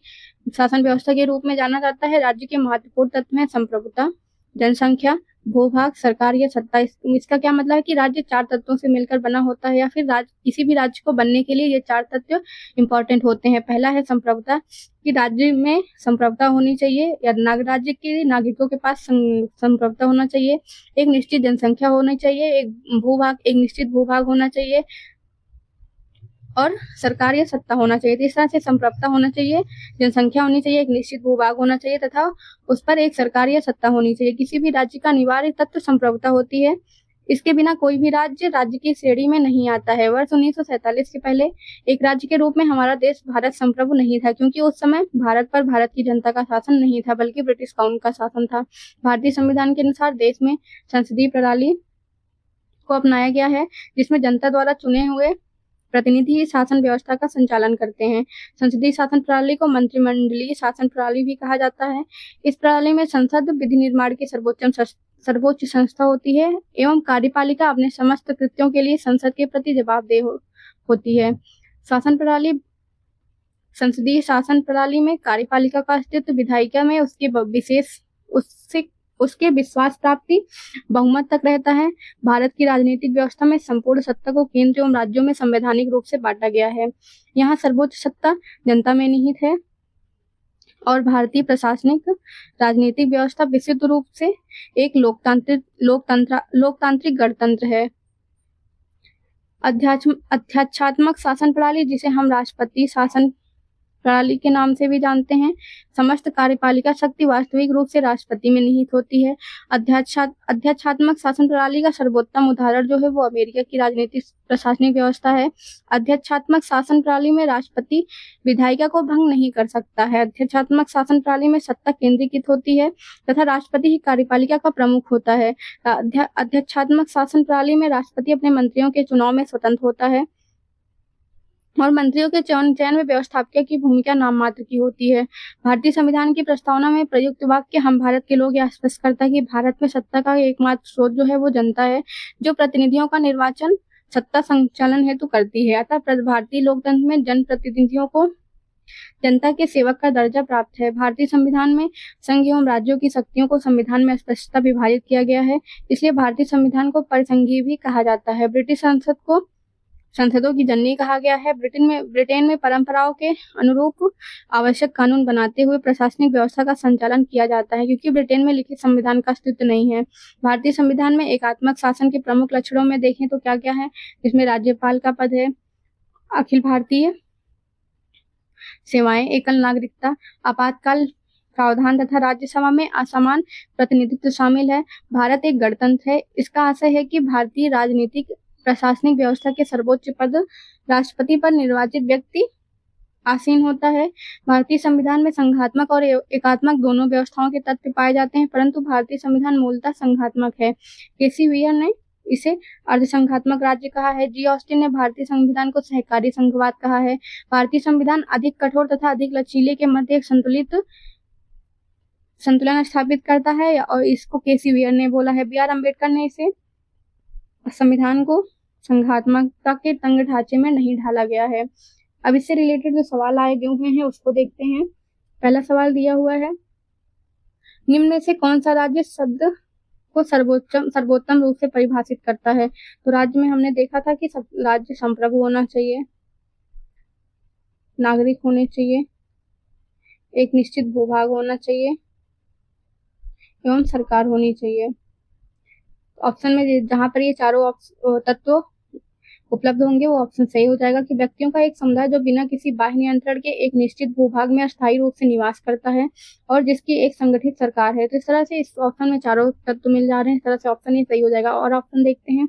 [SPEAKER 1] शासन व्यवस्था के रूप में जाना जाता है। राज्य के महत्वपूर्ण तत्व हैं संप्रभुता, जनसंख्या, भूभाग, सरकार या सत्ता। इसका क्या मतलब है कि राज्य 4 तत्वों से मिलकर बना होता है, या फिर किसी भी राज्य को बनने के लिए ये 4 तत्व इम्पोर्टेंट होते हैं। पहला है संप्रभुता, कि राज्य में संप्रभुता होनी चाहिए, या राज्य के नागरिकों के पास संप्रभुता होना चाहिए। एक निश्चित जनसंख्या होनी चाहिए, एक निश्चित भूभाग होना चाहिए, और सरकार या सत्ता होना चाहिए। इस तरह से संप्रभुता होना चाहिए, जनसंख्या होनी चाहिए, एक निश्चित भूभाग होना चाहिए, तथा उस पर एक सरकार या सत्ता होनी चाहिए। किसी भी राज्य का अनिवार्य तत्व संप्रभुता होती है। इसके बिना कोई भी राज्य की श्रेणी में नहीं आता है। वर्ष 1947 के पहले एक राज्य के रूप में हमारा देश भारत संप्रभु नहीं था, क्योंकि उस समय भारत पर भारत की जनता का शासन नहीं था, बल्कि ब्रिटिश काउंसिल का शासन था। भारतीय संविधान के अनुसार देश में संसदीय प्रणाली को अपनाया गया है, जिसमें जनता द्वारा चुने हुए प्रतिनिधि ही शासन व्यवस्था का संचालन करते हैं। संसदीय शासन प्रणाली को मंत्रिमंडलीय शासन प्रणाली भी कहा जाता है। इस प्रणाली में संसद विधि निर्माण की सर्वोच्च संस्था होती है, एवं कार्यपालिका अपने समस्त कृत्यों के लिए संसद के प्रति जवाबदेह होती है। संसदीय शासन प्रणाली में कार्यपालिका का अस्तित्व विधायिका में उसके विश्वास प्राप्ति बहुमत तक रहता है। भारत की राजनीतिक व्यवस्था में संपूर्ण सत्ता को केंद्र एवं राज्यों में संवैधानिक रूप से बांटा गया है। यहाँ सर्वोच्च सत्ता जनता में निहित है, और भारतीय प्रशासनिक राजनीतिक व्यवस्था विशुद्ध रूप से एक लोकतांत्रिक गणतंत्र है। अध्यात्मात्मक शासन प्रणाली, जिसे हम राष्ट्रपति शासन प्रणाली के नाम से भी जानते हैं, समस्त कार्यपालिका शक्ति वास्तविक रूप से राष्ट्रपति में निहित होती है। अध्यात्मात्मक शासन प्रणाली का सर्वोत्तम उदाहरण जो है वो अमेरिका की राजनीतिक प्रशासनिक व्यवस्था है। अध्यात्मात्मक शासन प्रणाली में राष्ट्रपति विधायिका को भंग नहीं कर सकता है। अध्यात्मात्मक शासन प्रणाली में सत्ता केंद्रीकृत होती है, तथा राष्ट्रपति ही कार्यपालिका का प्रमुख होता है। अध्यात्मात्मक शासन प्रणाली में राष्ट्रपति अपने मंत्रियों के चुनाव में स्वतंत्र होता है, और मंत्रियों के चयन में व्यवस्थापक की भूमिका नाम मात्र की होती है। भारतीय संविधान की प्रस्तावना में प्रयुक्त वाक्य हम भारत के लोग यह स्पष्ट करता है कि भारत में सत्ता का एकमात्र स्रोत जो है वो जनता है, जो प्रतिनिधियों का निर्वाचन सत्ता संचालन हेतु करती है। अतः भारतीय लोकतंत्र में जनप्रतिनिधियों को जनता के सेवक का दर्जा प्राप्त है। भारतीय संविधान में संघ एवं राज्यों की शक्तियों को संविधान में स्पष्टता विभाजित किया गया है, इसलिए भारतीय संविधान को परिसंघीय भी कहा जाता है। ब्रिटिश संसद को संसदों की जननी कहा गया है। ब्रिटेन में परंपराओं के अनुरूप आवश्यक कानून बनाते हुए प्रशासनिक व्यवस्था का संचालन किया जाता है, क्योंकि ब्रिटेन में लिखित संविधान का अस्तित्व नहीं है। भारतीय संविधान में एकात्मक शासन के प्रमुख लक्षणों में देखें तो क्या क्या है, जिसमें राज्यपाल का पद है, अखिल भारतीय सेवाएं, एकल नागरिकता, आपातकाल प्रावधान तथा राज्यसभा में असमान प्रतिनिधित्व शामिल है। भारत एक गणतंत्र है। इसका आशय है कि भारतीय राजनीतिक प्रशासनिक व्यवस्था के सर्वोच्च पद राष्ट्रपति पर निर्वाचित व्यक्ति आसीन होता है। भारतीय संविधान में संघात्मक और एकात्मक दोनों व्यवस्थाओं के तत्व पाए जाते हैं, परंतु भारतीय संविधान मूलतः संघात्मक है। केसी वीयर ने इसे अर्धसंघात्मक राज्य कहा है। जी ऑस्टिन ने भारतीय संविधान को सहकारी संघवाद कहा है। भारतीय संविधान अधिक कठोर तथा अधिक लचीले के मध्य एक संतुलन स्थापित करता है, और इसको केसी वीयर ने बोला है। बी आर अम्बेडकर ने इसे संविधान को संघात्मकता के तंग ढांचे में नहीं ढाला गया है। अब इससे रिलेटेड जो सवाल आए हुए हैं उसको देखते हैं। पहला सवाल दिया हुआ है, निम्न में से कौन सा राज्य शब्द को सर्वोत्तम रूप से परिभाषित करता है? तो राज्य में हमने देखा था कि राज्य संप्रभु होना चाहिए, नागरिक होने चाहिए, एक निश्चित भूभाग होना चाहिए, एवं सरकार होनी चाहिए। ऑप्शन में जहां पर ये चारों तत्व उपलब्ध होंगे वो ऑप्शन सही हो जाएगा कि व्यक्तियों का एक समुदाय जो बिना किसी बाह्य नियंत्रण के एक निश्चित भूभाग में अस्थायी रूप से निवास करता है और जिसकी एक संगठित सरकार है। तो इस तरह से इस ऑप्शन में चारों तत्व मिल जा रहे हैं, इस तरह से ऑप्शन ही सही हो जाएगा। और ऑप्शन देखते हैं,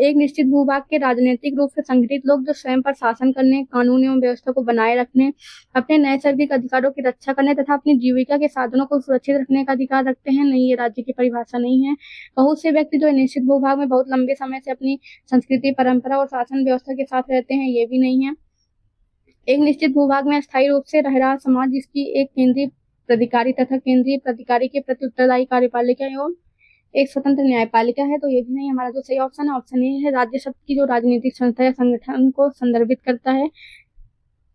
[SPEAKER 1] एक निश्चित भूभाग के राजनीतिक रूप से संगठित लोग जो स्वयं पर शासन करने, कानून एवं व्यवस्था को बनाए रखने, अपने नैसर्गिक अधिकारों की रक्षा करने तथा अपनी जीविका के साधनों को सुरक्षित रखने का अधिकार रखते हैं। नहीं, ये राज्य की परिभाषा नहीं है। बहुत से व्यक्ति जो निश्चित भूभाग में बहुत लंबे समय से अपनी संस्कृति, परंपरा और शासन व्यवस्था के साथ रहते हैं, ये भी नहीं है। एक निश्चित भूभाग में अस्थायी रूप से रह रहा समाज जिसकी एक केंद्रीय प्राधिकारी तथा केंद्रीय प्राधिकारी के प्रति उत्तरदायी कार्यपालिका एवं एक स्वतंत्र न्यायपालिका है, तो ये भी नहीं। हमारा जो सही ऑप्शन है ऑप्शन ए है। राज्य शब्द की जो राजनीतिक संस्था या संगठन को संदर्भित करता है,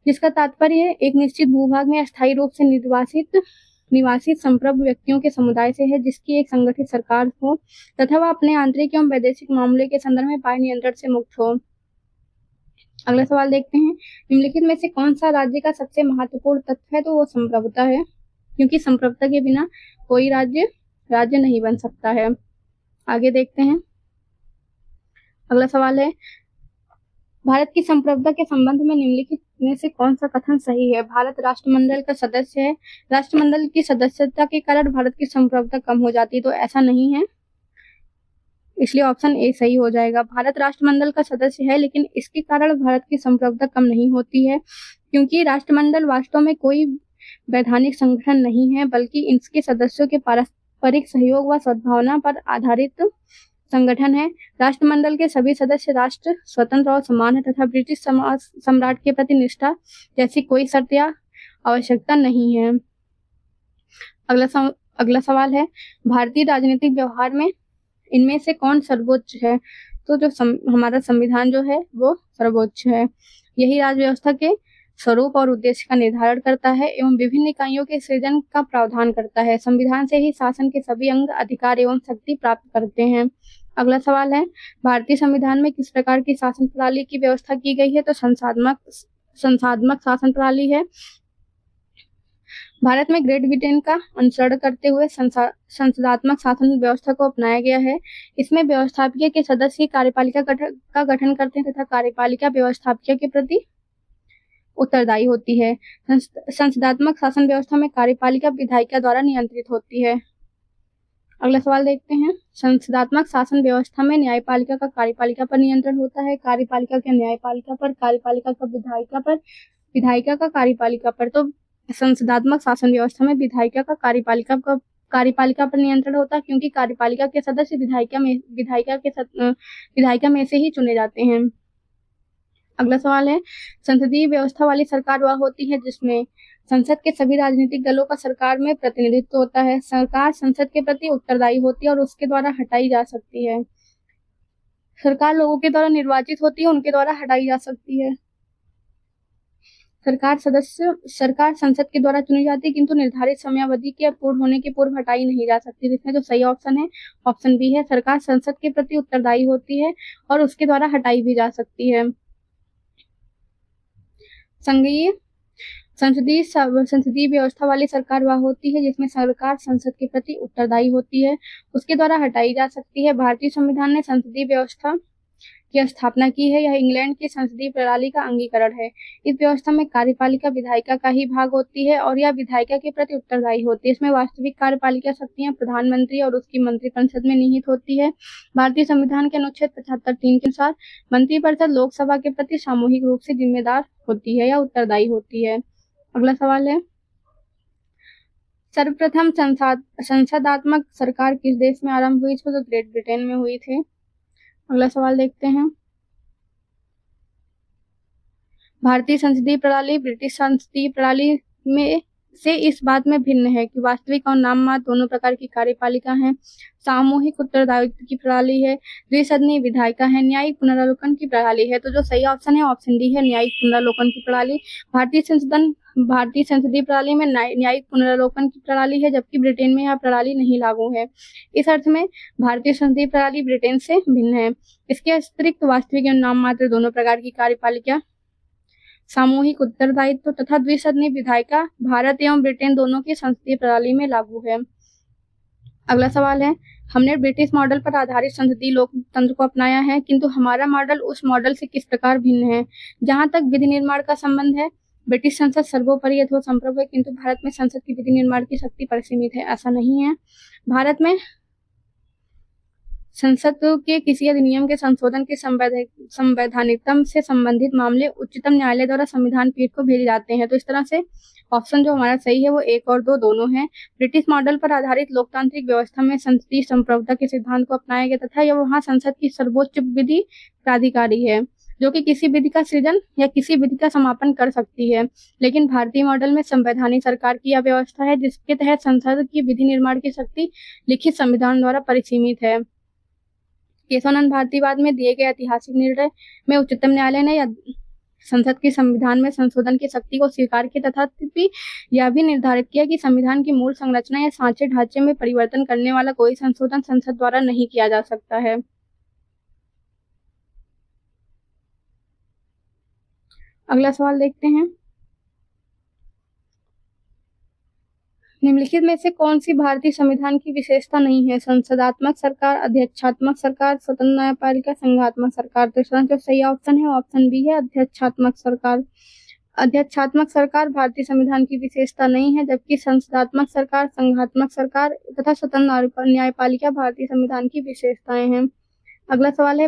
[SPEAKER 1] जिसका तात्पर्य है एक निश्चित भूभाग में अस्थायी रूप से निर्वासित निवासी संप्रभु व्यक्तियों के समुदाय से है जिसकी एक संगठित सरकार हो तथा वह अपने आंतरिक एवं वैदेशिक मामले के संदर्भ में बाह्य नियंत्रण से मुक्त हो। अगला सवाल देखते हैं, निम्नलिखित में से कौन सा राज्य का सबसे महत्वपूर्ण तत्व है? तो वो संप्रभुता है, क्योंकि संप्रभुता के बिना कोई राज्य नहीं बन सकता है। आगे देखते हैं, अगला सवाल है, भारत की संप्रभुता के संबंध में निम्नलिखित में से कौन सा कथन सही है? भारत राष्ट्रमंडल का सदस्य है, राष्ट्रमंडल की सदस्यता के कारण भारत की संप्रभुता कम हो जाती है, तो ऐसा नहीं है, इसलिए ऑप्शन ए सही हो जाएगा। भारत राष्ट्रमंडल का सदस्य है लेकिन इसके कारण भारत की संप्रभुता कम नहीं होती है, क्योंकि राष्ट्रमंडल वास्तव में कोई वैधानिक संगठन नहीं है बल्कि इसके सदस्यों के पारस्परिक सहयोग व सद्भावना पर आधारित संगठन है। राष्ट्रमंडल के सभी सदस्य राष्ट्र स्वतंत्र और समान है तथा ब्रिटिश सम्राट के प्रति निष्ठा जैसी कोई शर्त या आवश्यकता नहीं है। अगला सवाल है, भारतीय राजनीतिक व्यवहार में इनमें से कौन सर्वोच्च है? तो जो हमारा संविधान जो है वो सर्वोच्च है। यही राज्य व्यवस्था के स्वरूप और उद्देश्य का निर्धारण करता है एवं विभिन्न इकाइयों के सृजन का प्रावधान करता है। संविधान से ही शासन के सभी अंग अधिकार एवं शक्ति प्राप्त करते हैं। अगला सवाल है, भारतीय संविधान में किस प्रकार की शासन प्रणाली की व्यवस्था की गई है? तो संसाधनात्मक शासन प्रणाली है। भारत में ग्रेट ब्रिटेन का अनुसरण करते हुए संसदात्मक शासन व्यवस्था को अपनाया गया है। इसमें व्यवस्थापिका के सदस्य कार्यपालिका का गठन करते हैं तथा कार्यपालिका व्यवस्थापिका के प्रति उत्तरदायी होती है। संसदात्मक शासन व्यवस्था में कार्यपालिका विधायिका द्वारा नियंत्रित होती है। अगला सवाल देखते हैं, संसदात्मक शासन व्यवस्था में न्यायपालिका का कार्यपालिका पर नियंत्रण होता है, कार्यपालिका के न्यायपालिका पर, कार्यपालिका का विधायिका पर, विधायिका का कार्यपालिका पर। तो संसदात्मक शासन व्यवस्था में विधायिका का कार्यपालिका पर नियंत्रण होता है, क्योंकि कार्यपालिका के सदस्य विधायिका में से ही चुने जाते हैं। अगला सवाल है, संसदीय व्यवस्था वाली सरकार वह होती है जिसमें संसद के सभी राजनीतिक दलों का सरकार में प्रतिनिधित्व होता है। सरकार संसद के प्रति उत्तरदायी होती है और उसके द्वारा हटाई जा सकती है। सरकार लोगों के द्वारा निर्वाचित होती है, उनके द्वारा हटाई जा सकती है। सरकार संसद के द्वारा चुनी जाती है, किंतु निर्धारित समयावधि के पूर्ण होने के पूर्व हटाई नहीं जा सकती। जिसमें जो सही ऑप्शन है ऑप्शन बी है, सरकार संसद के प्रति उत्तरदायी होती है और उसके द्वारा हटाई भी जा सकती है। संसदीय व्यवस्था वाली सरकार वह होती है जिसमें सरकार संसद के प्रति उत्तरदायी होती है, उसके द्वारा हटाई जा सकती है। भारतीय संविधान ने संसदीय व्यवस्था की स्थापना की है। यह इंग्लैंड की संसदीय प्रणाली का अंगीकरण है। इस व्यवस्था में कार्यपालिका विधायिका का ही भाग होती है और यह विधायिका के प्रति उत्तरदायी होती है। इसमें वास्तविक कार्यपालिका शक्तियां प्रधानमंत्री और उसकी मंत्रिपरिषद में निहित होती है। भारतीय संविधान के अनुच्छेद 75(3) के अनुसार मंत्रिपरिषद लोकसभा के प्रति सामूहिक रूप से जिम्मेदार होती है या उत्तरदायी होती है। अगला सवाल है, सर्वप्रथम संसदात्मक सरकार किस देश में आरंभ हुई? तो ग्रेट ब्रिटेन में हुई थी। अगला सवाल देखते हैं, भारतीय संसदीय प्रणाली ब्रिटिश संसदीय प्रणाली में से इस बात में भिन्न है कि वास्तविक और नाममात्र दोनों प्रकार की कार्यपालिका हैं। सामूहिक उत्तरदायित्व की प्रणाली है, द्विसदनीय विधायिका है, न्यायिक पुनरावलोकन की प्रणाली है। तो जो सही ऑप्शन है ऑप्शन डी है, न्यायिक पुनरावलोकन की प्रणाली। भारतीय संसदीय प्रणाली में न्यायिक पुनरावलोकन की प्रणाली है, जबकि ब्रिटेन में यह प्रणाली नहीं लागू है। इस अर्थ में भारतीय संसदीय प्रणाली ब्रिटेन से भिन्न है। इसके अतिरिक्त वास्तविक एवं नाममात्र दोनों प्रकार की कार्यपालिका, सामूहिक उत्तरदायित्व तथा द्विसदनीय विधायिका भारत एवं ब्रिटेन दोनों की संसदीय प्रणाली में लागू है। अगला सवाल है, हमने ब्रिटिश मॉडल पर आधारित संसदीय लोकतंत्र को अपनाया है, किंतु हमारा मॉडल उस मॉडल से किस प्रकार भिन्न है? जहां तक विधि निर्माण का संबंध है, ब्रिटिश संसद सर्वोपरि अथवा संप्रभु है, किंतु भारत में संसद की विधि निर्माण की शक्ति परिसीमित है। ऐसा नहीं है। भारत में संसद के किसी अधिनियम के संशोधन की संवैधानिकता से संबंधित मामले उच्चतम न्यायालय द्वारा संविधान पीठ को भेजे जाते हैं। तो इस तरह से ऑप्शन जो हमारा सही है वो 1 और 2 दोनों हैं। ब्रिटिश मॉडल पर आधारित लोकतांत्रिक व्यवस्था में संसदीय संप्रभुता के सिद्धांत को अपनाया गया तथा यह वहां संसद की सर्वोच्च विधि प्राधिकारी है, जो कि किसी विधि का सृजन या किसी विधि का समापन कर सकती है। लेकिन भारतीय मॉडल में संवैधानिक सरकार की यह व्यवस्था है जिसके तहत संसद की विधि निर्माण की शक्ति लिखित संविधान द्वारा परिसीमित है। केशवानंद भारतीवाद में दिए गए ऐतिहासिक निर्णय में उच्चतम न्यायालय ने संसद के संविधान में संशोधन की शक्ति को स्वीकार किया तथा यह भी निर्धारित किया कि संविधान की मूल संरचना या सांचे ढांचे में परिवर्तन करने वाला कोई संशोधन संसद द्वारा नहीं किया जा सकता है। अगला सवाल देखते हैं, निम्नलिखित में से कौन सी भारतीय संविधान की विशेषता नहीं है? संसदात्मक सरकार, अध्यक्षात्मक सरकार, स्वतंत्र न्यायपालिका, संघात्मक सरकार। तो इसका जो सही ऑप्शन है ऑप्शन बी है, अध्यक्षात्मक सरकार। अध्यक्षात्मक सरकार भारतीय संविधान की विशेषता नहीं है, जबकि संसदात्मक सरकार, संघात्मक सरकार तथा स्वतंत्र न्यायपालिका भारतीय संविधान की विशेषताएं हैं। अगला सवाल है,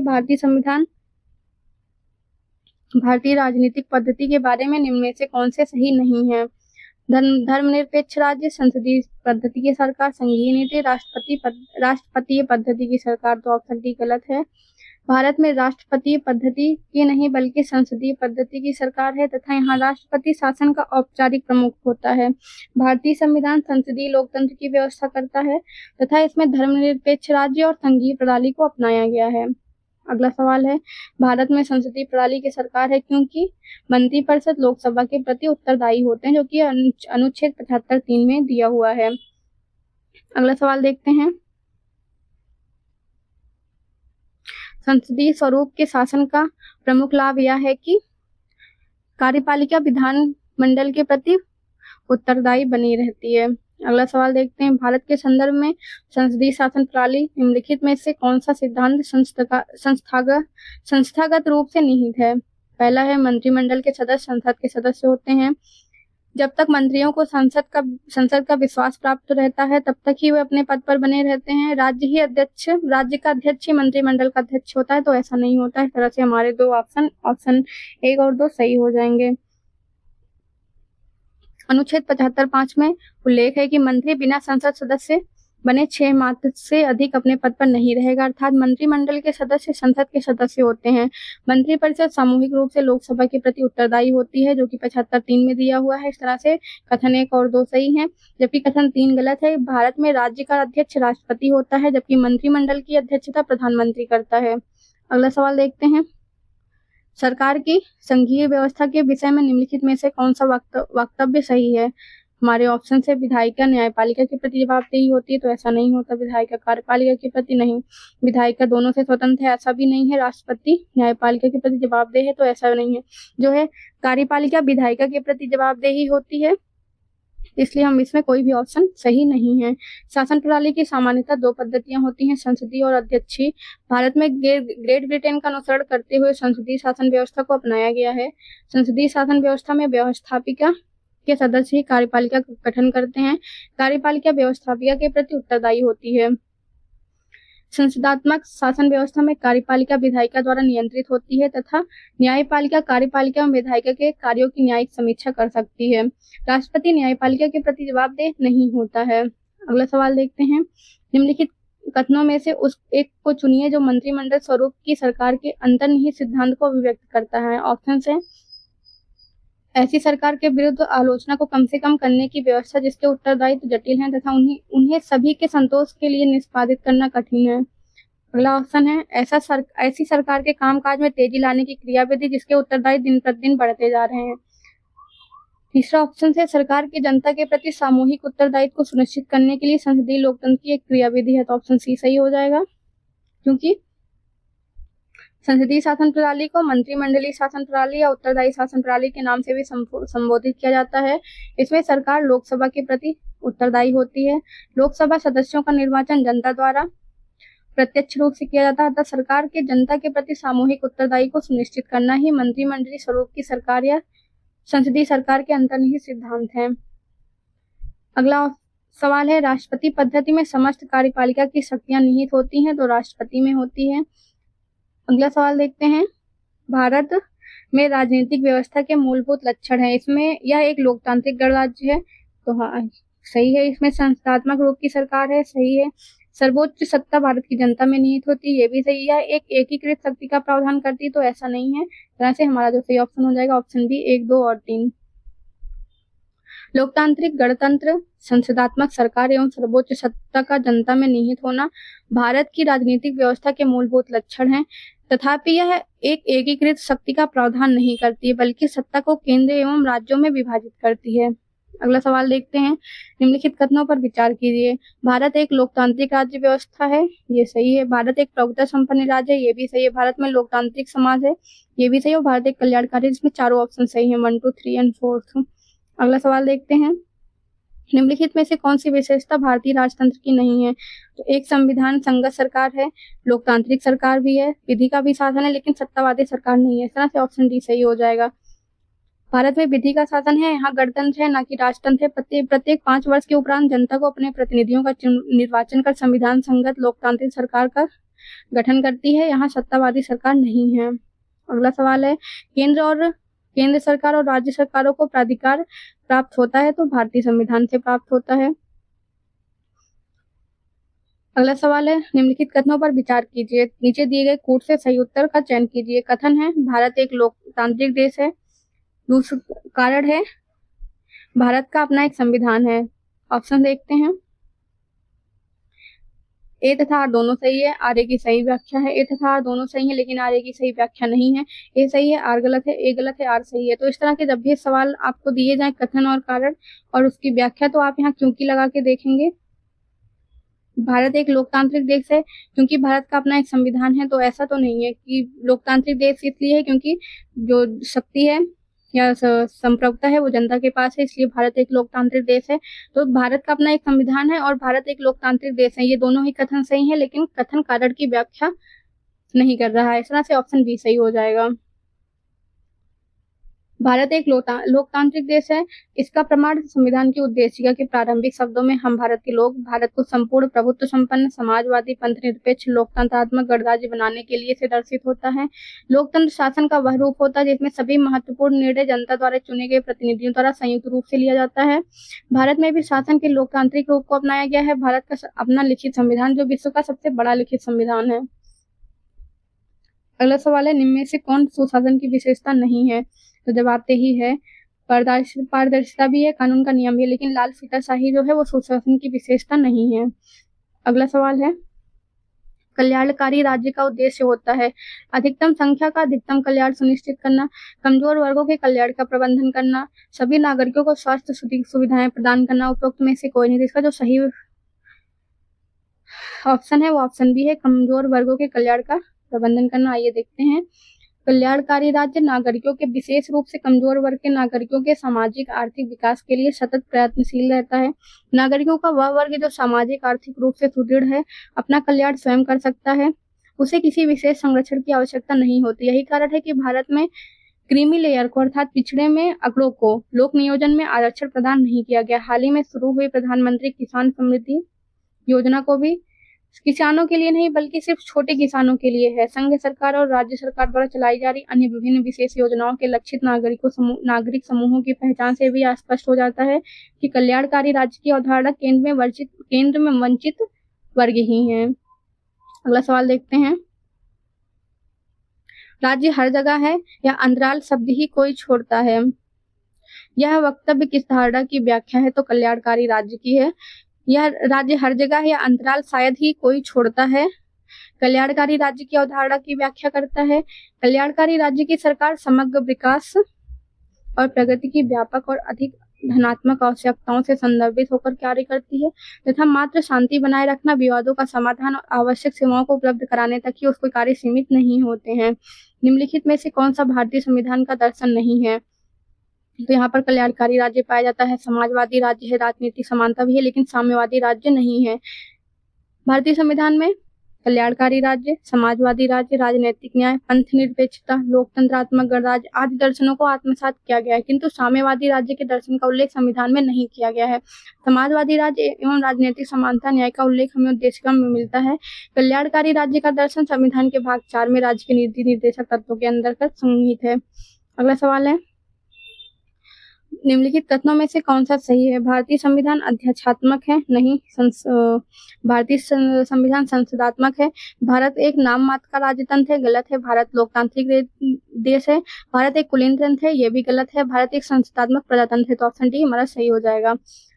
[SPEAKER 1] भारतीय राजनीतिक पद्धति के बारे में निम्न में से कौन से सही नहीं है? धर्मनिरपेक्ष राज्य, संसदीय पद्धति की सरकार, संघीय नीति, राष्ट्रपतीय पद्धति की सरकार। तो ऑप्शन डी गलत है। भारत में राष्ट्रपतीय पद्धति की नहीं बल्कि संसदीय पद्धति की सरकार है तथा यहाँ राष्ट्रपति शासन का औपचारिक प्रमुख होता है। भारतीय संविधान संसदीय लोकतंत्र की व्यवस्था करता है तथा इसमें धर्मनिरपेक्ष राज्य और संघीय प्रणाली को अपनाया गया है। अगला सवाल है, भारत में संसदीय प्रणाली की सरकार है क्योंकि मंत्रिपरिषद लोकसभा के प्रति उत्तरदायी होते हैं, जो कि अनुच्छेद 75(3) में दिया हुआ है। अगला सवाल देखते हैं, संसदीय स्वरूप के शासन का प्रमुख लाभ यह है कि कार्यपालिका विधानमंडल के प्रति उत्तरदायी बनी रहती है। अगला सवाल देखते हैं, भारत के संदर्भ में संसदीय शासन प्रणाली निम्नलिखित में से कौन सा सिद्धांत संस्थागत रूप से निहित है? पहला है, मंत्रिमंडल के सदस्य संसद के सदस्य होते हैं। जब तक मंत्रियों को संसद का विश्वास प्राप्त रहता है तब तक ही वे अपने पद पर बने रहते हैं। राज्य का अध्यक्ष ही मंत्रिमंडल का अध्यक्ष होता है, तो ऐसा नहीं होता है। इस तरह से हमारे दो ऑप्शन 1 और 2 सही हो जाएंगे। अनुच्छेद 75(5) में उल्लेख है कि मंत्री बिना संसद सदस्य बने 6 माह से अधिक अपने पद पर नहीं रहेगा, अर्थात मंत्रिमंडल के सदस्य संसद के सदस्य होते हैं। मंत्रिपरिषद सामूहिक रूप से लोकसभा के प्रति उत्तरदायी होती है, जो कि 75(3) में दिया हुआ है। इस तरह से कथन 1 और 2 सही है, जबकि कथन 3 गलत है। भारत में राज्य का अध्यक्ष राष्ट्रपति होता है, जबकि मंत्रिमंडल की अध्यक्षता प्रधानमंत्री करता है। अगला सवाल देखते हैं, सरकार की संघीय व्यवस्था के विषय में निम्नलिखित में से कौन सा वक्तव्य सही है? हमारे ऑप्शन से विधायिका न्यायपालिका के प्रति जवाबदेही होती है, तो ऐसा नहीं होता। विधायिका कार्यपालिका के प्रति नहीं। विधायिका दोनों से स्वतंत्र है, ऐसा भी नहीं है। राष्ट्रपति न्यायपालिका के प्रति जवाबदेह है, तो ऐसा नहीं है। जो है कार्यपालिका विधायिका के प्रति जवाबदेही होती है, इसलिए हम इसमें कोई भी ऑप्शन सही नहीं है। शासन प्रणाली की सामान्यतः 2 पद्धतियां होती हैं, संसदीय और अध्यक्षीय। भारत में ग्रेट ब्रिटेन का अनुसरण करते हुए संसदीय शासन व्यवस्था को अपनाया गया है। संसदीय शासन व्यवस्था में व्यवस्थापिका के सदस्य ही कार्यपालिका का गठन करते हैं। कार्यपालिका व्यवस्थापिका के प्रति उत्तरदायी होती है। संसदात्मक शासन व्यवस्था में कार्यपालिका विधायिका द्वारा नियंत्रित होती है तथा न्यायपालिका कार्यपालिका एवं विधायिका के कार्यों की न्यायिक समीक्षा कर सकती है। राष्ट्रपति न्यायपालिका के प्रति जवाबदेह नहीं होता है। अगला सवाल देखते हैं, निम्नलिखित कथनों में से उस एक को चुनिए जो मंत्रिमंडल स्वरूप की सरकार के अंतर्निहित सिद्धांत को अभिव्यक्त करता है। ऑप्शन है, ऐसी सरकार के विरुद्ध आलोचना को कम से कम करने की व्यवस्था जिसके उत्तरदायित्व जटिल हैं तथा उन्हें सभी के संतोष के लिए निष्पादित करना कठिन है। अगला ऑप्शन है, ऐसी सरकार के कामकाज में तेजी लाने की क्रियाविधि जिसके उत्तरदायित्व दिन प्रतिदिन बढ़ते जा रहे हैं। तीसरा ऑप्शन है, सरकार की जनता के प्रति सामूहिक उत्तरदायित्व को सुनिश्चित करने के लिए संसदीय लोकतंत्र की एक क्रियाविधि है। तो ऑप्शन सी सही हो जाएगा, क्योंकि संसदीय शासन प्रणाली को मंत्रिमंडलीय शासन प्रणाली या उत्तरदायी शासन प्रणाली के नाम से भी संबोधित किया जाता है। इसमें सरकार लोकसभा के प्रति उत्तरदायी होती है। लोकसभा सदस्यों का निर्वाचन जनता द्वारा प्रत्यक्ष रूप से किया जाता है तथा सरकार के जनता के प्रति सामूहिक उत्तरदायी को सुनिश्चित करना ही मंत्रिमंडलीय स्वरूप की सरकार या संसदीय सरकार के अंतर्निहित सिद्धांत है। अगला सवाल है, राष्ट्रपति पद्धति में समस्त कार्यपालिका की शक्तियां निहित होती हैं, तो राष्ट्रपति में होती है। अगला सवाल देखते हैं, भारत में राजनीतिक व्यवस्था के मूलभूत लक्षण है। इसमें यह एक लोकतांत्रिक गणराज्य है, तो हाँ सही है। इसमें संस्थात्मक रूप की सरकार है, सही है। सर्वोच्च सत्ता भारत की जनता में निहित होती है, ये भी सही है। एक एकीकृत शक्ति का प्रावधान करती है, तो ऐसा नहीं है। तरह से हमारा जो सही ऑप्शन हो जाएगा ऑप्शन बी 1, 2 और 3। लोकतांत्रिक गणतंत्र, संसदात्मक सरकार एवं सर्वोच्च सत्ता का जनता में निहित होना भारत की राजनीतिक व्यवस्था के मूलभूत लक्षण हैं। तथापि यह एक एकीकृत शक्ति का प्रावधान नहीं करती है, बल्कि सत्ता को केंद्र एवं राज्यों में विभाजित करती है। अगला सवाल देखते हैं। निम्नलिखित कथनों पर विचार कीजिए। भारत एक लोकतांत्रिक राज्य व्यवस्था है, ये सही है। भारत एक प्रभुत्व संपन्न राज्य है, ये भी सही है। भारत में लोकतांत्रिक समाज है, ये भी सही है। और भारत एक कल्याणकारी, जिसमें चारों ऑप्शन सही है, 1, 2, 3 एंड 4। अगला सवाल देखते हैं। निम्नलिखित में से कौन सी विशेषता भारतीय राजतंत्र की नहीं है? तो एक संविधान, संघ सरकार है, लोकतांत्रिक सरकार भी है, विधि का भी शासन है, लेकिन सत्तावादी सरकार नहीं है। इस तरह से ऑप्शन डी सही हो जाएगा। भारत में विधि का शासन है, यहाँ गणतंत्र है, ना कि राजतंत्र है। प्रत्येक 5 वर्ष के उपरांत जनता को अपने प्रतिनिधियों का निर्वाचन कर संविधान संगत लोकतांत्रिक सरकार का गठन करती है, यहाँ सत्तावादी सरकार नहीं है। अगला सवाल है, केंद्र सरकार और राज्य सरकारों को प्राधिकार प्राप्त होता है, तो भारतीय संविधान से प्राप्त होता है। अगला सवाल है, निम्नलिखित कथनों पर विचार कीजिए। नीचे दिए गए कूट से सही उत्तर का चयन कीजिए। कथन है, भारत एक लोकतांत्रिक देश है। दूसरा कारण है, भारत का अपना एक संविधान है। ऑप्शन देखते हैं। ए तथा आर दोनों सही है, आर ए की सही व्याख्या है। ए तथा आर दोनों सही है, लेकिन आर ए की सही व्याख्या नहीं है। ए सही है, आर गलत है, ए गलत है, आर सही है। तो इस तरह के जब भी सवाल आपको दिए जाए कथन और कारण और उसकी व्याख्या, तो आप यहाँ क्योंकि लगा के देखेंगे। भारत एक लोकतांत्रिक देश है क्योंकि भारत का अपना एक संविधान है, तो ऐसा तो नहीं है कि लोकतांत्रिक देश इसलिए है क्योंकि जो शक्ति है या संप्रभुता है वो जनता के पास है, इसलिए भारत एक लोकतांत्रिक देश है। तो भारत का अपना एक संविधान है और भारत एक लोकतांत्रिक देश है, ये दोनों ही कथन सही है, लेकिन कथन कारण की व्याख्या नहीं कर रहा है। इस तरह से ऑप्शन बी सही हो जाएगा। भारत एक लोकतांत्रिक देश है, इसका प्रमाण संविधान की उद्देशिका के प्रारंभिक शब्दों में हम भारत के लोग भारत को संपूर्ण प्रभुत्व संपन्न समाजवादी पंथनिरपेक्ष लोकतंत्रात्मक गणराज्य बनाने के लिए से दर्शित होता है। लोकतंत्र शासन का वह रूप होता है जिसमें सभी महत्वपूर्ण निर्णय जनता द्वारा चुने गए प्रतिनिधियों द्वारा संयुक्त रूप से लिया जाता है। भारत में भी शासन के लोकतांत्रिक रूप को अपनाया गया है। भारत का अपना लिखित संविधान, जो विश्व का सबसे बड़ा लिखित संविधान है। अगला सवाल है, निम्न में से कौन सुशासन की विशेषता नहीं है? तो जवाब यही है, पारदर्शिता भी है, कानून का नियम भी है, लेकिन लाल फीताशाही जो है वो सुशासन की विशेषता नहीं है। अगला सवाल है, कल्याणकारी राज्य का उद्देश्य होता है अधिकतम संख्या का अधिकतम कल्याण सुनिश्चित करना, कमजोर वर्गों के कल्याण का प्रबंधन करना, सभी नागरिकों को स्वास्थ्य सुविधाएं प्रदान करना। उपरोक्त में से कोई नहीं। इसका जो सही ऑप्शन है वो ऑप्शन बी है, कमजोर वर्गों के कल्याण का प्रबंधन करना। आइए देखते हैं। कल्याणकारी राज्य नागरिकों के, विशेष रूप से कमजोर वर्ग के नागरिकों के सामाजिक आर्थिक विकास के लिए सतत प्रयत्नशील रहता है। नागरिकों का वह वर्ग जो सामाजिक आर्थिक रूप से सुदृढ़ है, अपना कल्याण स्वयं कर सकता है, उसे किसी विशेष संरक्षण की आवश्यकता नहीं होती। यही कारण है कि भारत में क्रीमी लेयर को अर्थात पिछड़े में अगड़ों को लोक नियोजन में आरक्षण प्रदान नहीं किया गया। हाल ही में शुरू हुई प्रधानमंत्री किसान समृद्धि योजना को भी किसानों के लिए नहीं बल्कि सिर्फ छोटे किसानों के लिए है। संघ सरकार और राज्य सरकार द्वारा चलाई जा रही अन्य विभिन्न विशेष योजनाओं के लक्षित नागरिक समूहों की पहचान से भी स्पष्ट हो जाता है कि कल्याणकारी राज्य की अवधारणा केंद्र में वंचित वर्ग ही है। अगला सवाल देखते हैं। राज्य हर जगह है या अंतराल शब्द ही कोई छोड़ता है? यह वक्तव्य किस धारणा की व्याख्या है? तो कल्याणकारी राज्य की है। यह राज्य हर जगह है या अंतराल शायद ही कोई छोड़ता है, कल्याणकारी राज्य की अवधारणा की व्याख्या करता है। कल्याणकारी राज्य की सरकार समग्र विकास और प्रगति की व्यापक और अधिक धनात्मक आवश्यकताओं से संदर्भित होकर कार्य करती है तथा मात्र शांति बनाए रखना, विवादों का समाधान और आवश्यक सेवाओं को उपलब्ध कराने तक ही उसके कार्य सीमित नहीं होते हैं। निम्नलिखित में से कौन सा भारतीय संविधान का दर्शन नहीं है? तो यहाँ पर कल्याणकारी राज्य पाया जाता है, समाजवादी राज्य है, राजनीतिक समानता भी है, लेकिन साम्यवादी राज्य नहीं है। भारतीय संविधान में कल्याणकारी राज्य, समाजवादी राज्य, राजनीतिक न्याय, पंथ निरपेक्षता, लोकतंत्रात्मक गणराज्य आदि दर्शनों को आत्मसात किया गया है, किंतु साम्यवादी राज्य के दर्शन का उल्लेख संविधान में नहीं किया गया है। समाजवादी राज्य एवं राजनीतिक समानता न्याय का उल्लेख हमें उद्देशिका में मिलता है। कल्याणकारी राज्य का दर्शन संविधान के भाग 4 में राज्य के नीति निर्देशक तत्वों के अंतर्गत संहित है। अगला सवाल है, निम्नलिखित कथनों में से कौन सा सही है? भारतीय संविधान अध्यात्मक है? नहीं। भारतीय संविधान संसदात्मक है। भारत एक नाम मात्र का राजतंत्र है? गलत है। भारत लोकतांत्रिक देश है। भारत एक कुलीन तंत्र है? यह भी गलत है। भारत एक संसदात्मक प्रजातंत्र है। तो ऑप्शन डी हमारा सही हो जाएगा।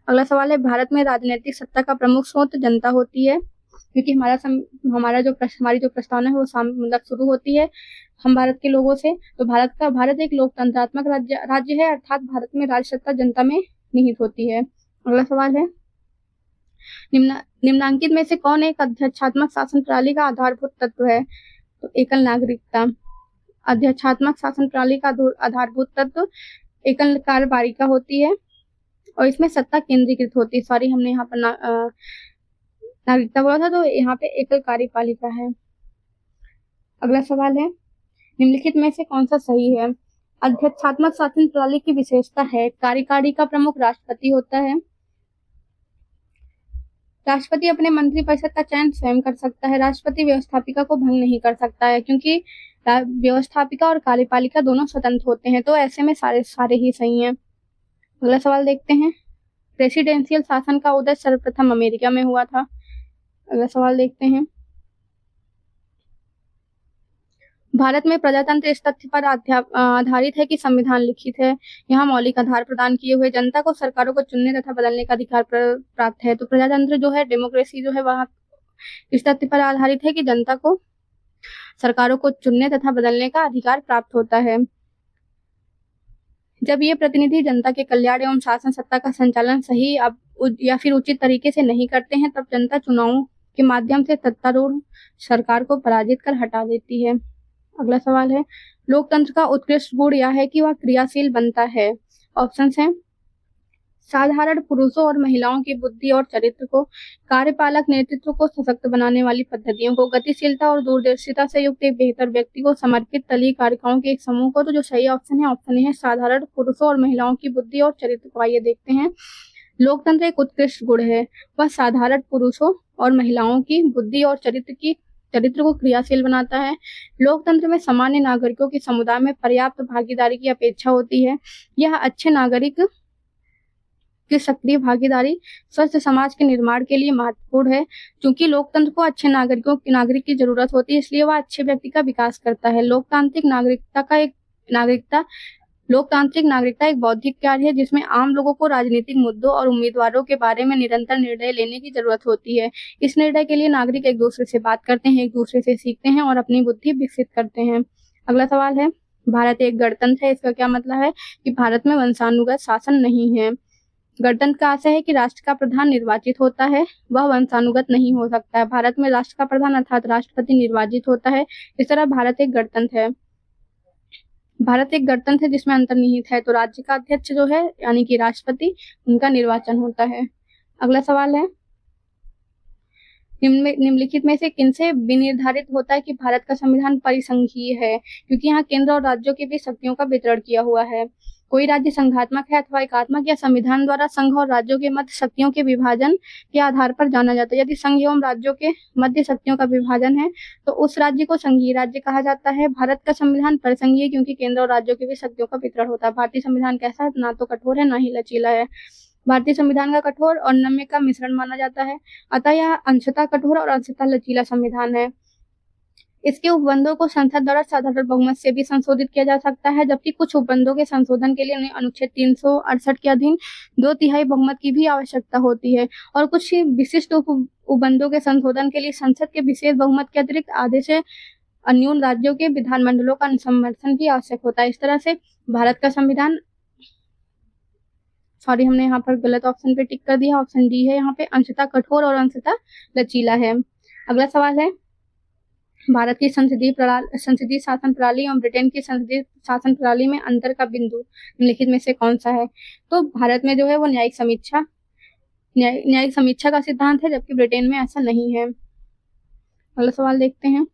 [SPEAKER 1] अगला सवाल है, भारत में राजनीतिक सत्ता का प्रमुख स्रोत जनता होती है? क्योंकि हमारी जो प्रस्तावना है वो मतलब शुरू होती है हम भारत के लोगों से। तो भारत एक लोकतंत्रात्मक राज्य है, अर्थात भारत में राज सत्ता जनता में निहित होती है। अगला सवाल है, निम्नांकित में से कौन एक अध्यक्षात्मक शासन प्रणाली का आधारभूत तत्व है? तो एकल नागरिकता। अध्यक्षात्मक शासन प्रणाली का आधारभूत तत्व एकल कार्यपालिका होती है और इसमें सत्ता केंद्रीकृत होती है। सॉरी, हमने यहाँ पर नागरिकता बोला था, तो यहाँ पे एकल कार्यपालिका है। अगला सवाल है, निम्नलिखित में से कौन सा सही है? अध्यक्षात्मक शासन प्रणाली की विशेषता है कार्यकारी का प्रमुख राष्ट्रपति होता है। राष्ट्रपति अपने मंत्रिपरिषद का चयन स्वयं कर सकता है। राष्ट्रपति व्यवस्थापिका को भंग नहीं कर सकता है, क्योंकि व्यवस्थापिका और कार्यपालिका दोनों स्वतंत्र होते हैं, तो ऐसे में सारे ही सही हैं। अगला सवाल देखते हैं, प्रेसिडेंशियल शासन का उदय सर्वप्रथम अमेरिका में हुआ था। अगला सवाल देखते हैं, भारत में प्रजातंत्र इस तथ्य पर आधारित है कि संविधान लिखित है। यहाँ मौलिक आधार प्रदान किए हुए जनता को सरकारों को चुनने तथा बदलने का अधिकार प्राप्त है। तो प्रजातंत्र जो है, डेमोक्रेसी जो है, वह इस तथ्य पर आधारित है कि जनता को सरकारों को चुनने तथा बदलने का अधिकार प्राप्त होता है। जब ये प्रतिनिधि जनता के कल्याण एवं शासन सत्ता का संचालन सही या फिर उचित तरीके से नहीं करते हैं, तब जनता चुनावों के माध्यम से सत्तारूढ़ सरकार को पराजित कर हटा देती है। अगला सवाल है, लोकतंत्र का उत्कृष्ट गुण यह है कि वह क्रियाशील बनता है। ऑप्शन हैं, साधारण पुरुषों और महिलाओं की बुद्धि और चरित्र को, कार्यपालक नेतृत्व को सशक्त बनाने वाली पद्धतियों को, गतिशीलता और दूरदर्शिता से युक्त एक बेहतर व्यक्ति को, समर्पित तलीय कार्यकाओं के एक समूह को। तो जो सही ऑप्शन है साधारण पुरुषों और महिलाओं की बुद्धि और चरित्र को। आइए देखते हैं, लोकतंत्र एक उत्कृष्ट गुण है, वह साधारण पुरुषों और महिलाओं की बुद्धि और चरित्र को क्रियाशील बनाता है। लोकतंत्र में सामान्य नागरिकों के समुदाय में पर्याप्त भागीदारी की अपेक्षा होती है। यह अच्छे नागरिक की सक्रिय भागीदारी स्वस्थ समाज के निर्माण के लिए महत्वपूर्ण है। क्योंकि लोकतंत्र को अच्छे नागरिक की जरूरत होती है, इसलिए वह अच्छे व्यक्ति का विकास करता है। लोकतांत्रिक नागरिकता एक बौद्धिक कार्य है, जिसमें आम लोगों को राजनीतिक मुद्दों और उम्मीदवारों के बारे में निरंतर निर्णय लेने की जरूरत होती है। इस निर्णय के लिए नागरिक एक दूसरे से बात करते हैं, एक दूसरे से सीखते हैं और अपनी बुद्धि विकसित करते हैं। अगला सवाल है, भारत एक गणतंत्र है। इसका क्या मतलब है? कि भारत में वंशानुगत शासन नहीं है। गणतंत्र का आशय है कि राष्ट्र का प्रधान निर्वाचित होता है, वह वंशानुगत नहीं हो सकता है। भारत में राष्ट्र का प्रधान अर्थात राष्ट्रपति निर्वाचित होता है। इस तरह भारत एक गणतंत्र है जिसमें अंतर्निहित है। तो राज्य का अध्यक्ष जो है यानी कि राष्ट्रपति, उनका निर्वाचन होता है। अगला सवाल है, निम्नलिखित में से किनसे विनिर्धारित होता है कि भारत का संविधान परिसंघीय है? क्योंकि यहाँ केंद्र और राज्यों के बीच शक्तियों का वितरण किया हुआ है। कोई राज्य संघात्मक है अथवा एकात्मक, या संविधान द्वारा संघ और राज्यों के मध्य शक्तियों के विभाजन के आधार पर जाना जाता है। यदि संघ एवं राज्यों के मध्य शक्तियों का विभाजन है तो उस राज्य को संघीय राज्य कहा जाता है। भारत का संविधान परिसंघीय क्योंकि केंद्र और राज्यों के बीच शक्तियों का वितरण होता है। भारतीय संविधान कैसा है? ना तो कठोर है ना ही लचीला है। भारतीय संविधान का कठोर और नम्य का मिश्रण माना जाता है, अतः यह अंशतः कठोर और अंशतः लचीला संविधान है। इसके उपबंधों को संसद द्वारा साधारण बहुमत से भी संशोधित किया जा सकता है, जबकि कुछ उपबंधों के संशोधन के लिए अनुच्छेद 368 के अधीन 2/3 बहुमत की भी आवश्यकता होती है। और कुछ विशिष्ट उपबंधों के संशोधन के लिए संसद के विशेष बहुमत के अतिरिक्त आधे से अन्य राज्यों के विधानमंडलों का समर्थन भी आवश्यक होता है। इस तरह से भारत का संविधान, सॉरी हमने यहाँ पर गलत ऑप्शन पे टिक कर दिया, ऑप्शन डी है यहाँ पे, अंशतः कठोर और अंशतः लचीला है। अगला सवाल है, भारत की संसदीय शासन प्रणाली एवं ब्रिटेन की संसदीय शासन प्रणाली में अंतर का बिंदु निम्नलिखित में से कौन सा है? तो भारत में जो है वो न्यायिक समीक्षा का सिद्धांत है, जबकि ब्रिटेन में ऐसा नहीं है। अगला सवाल देखते हैं,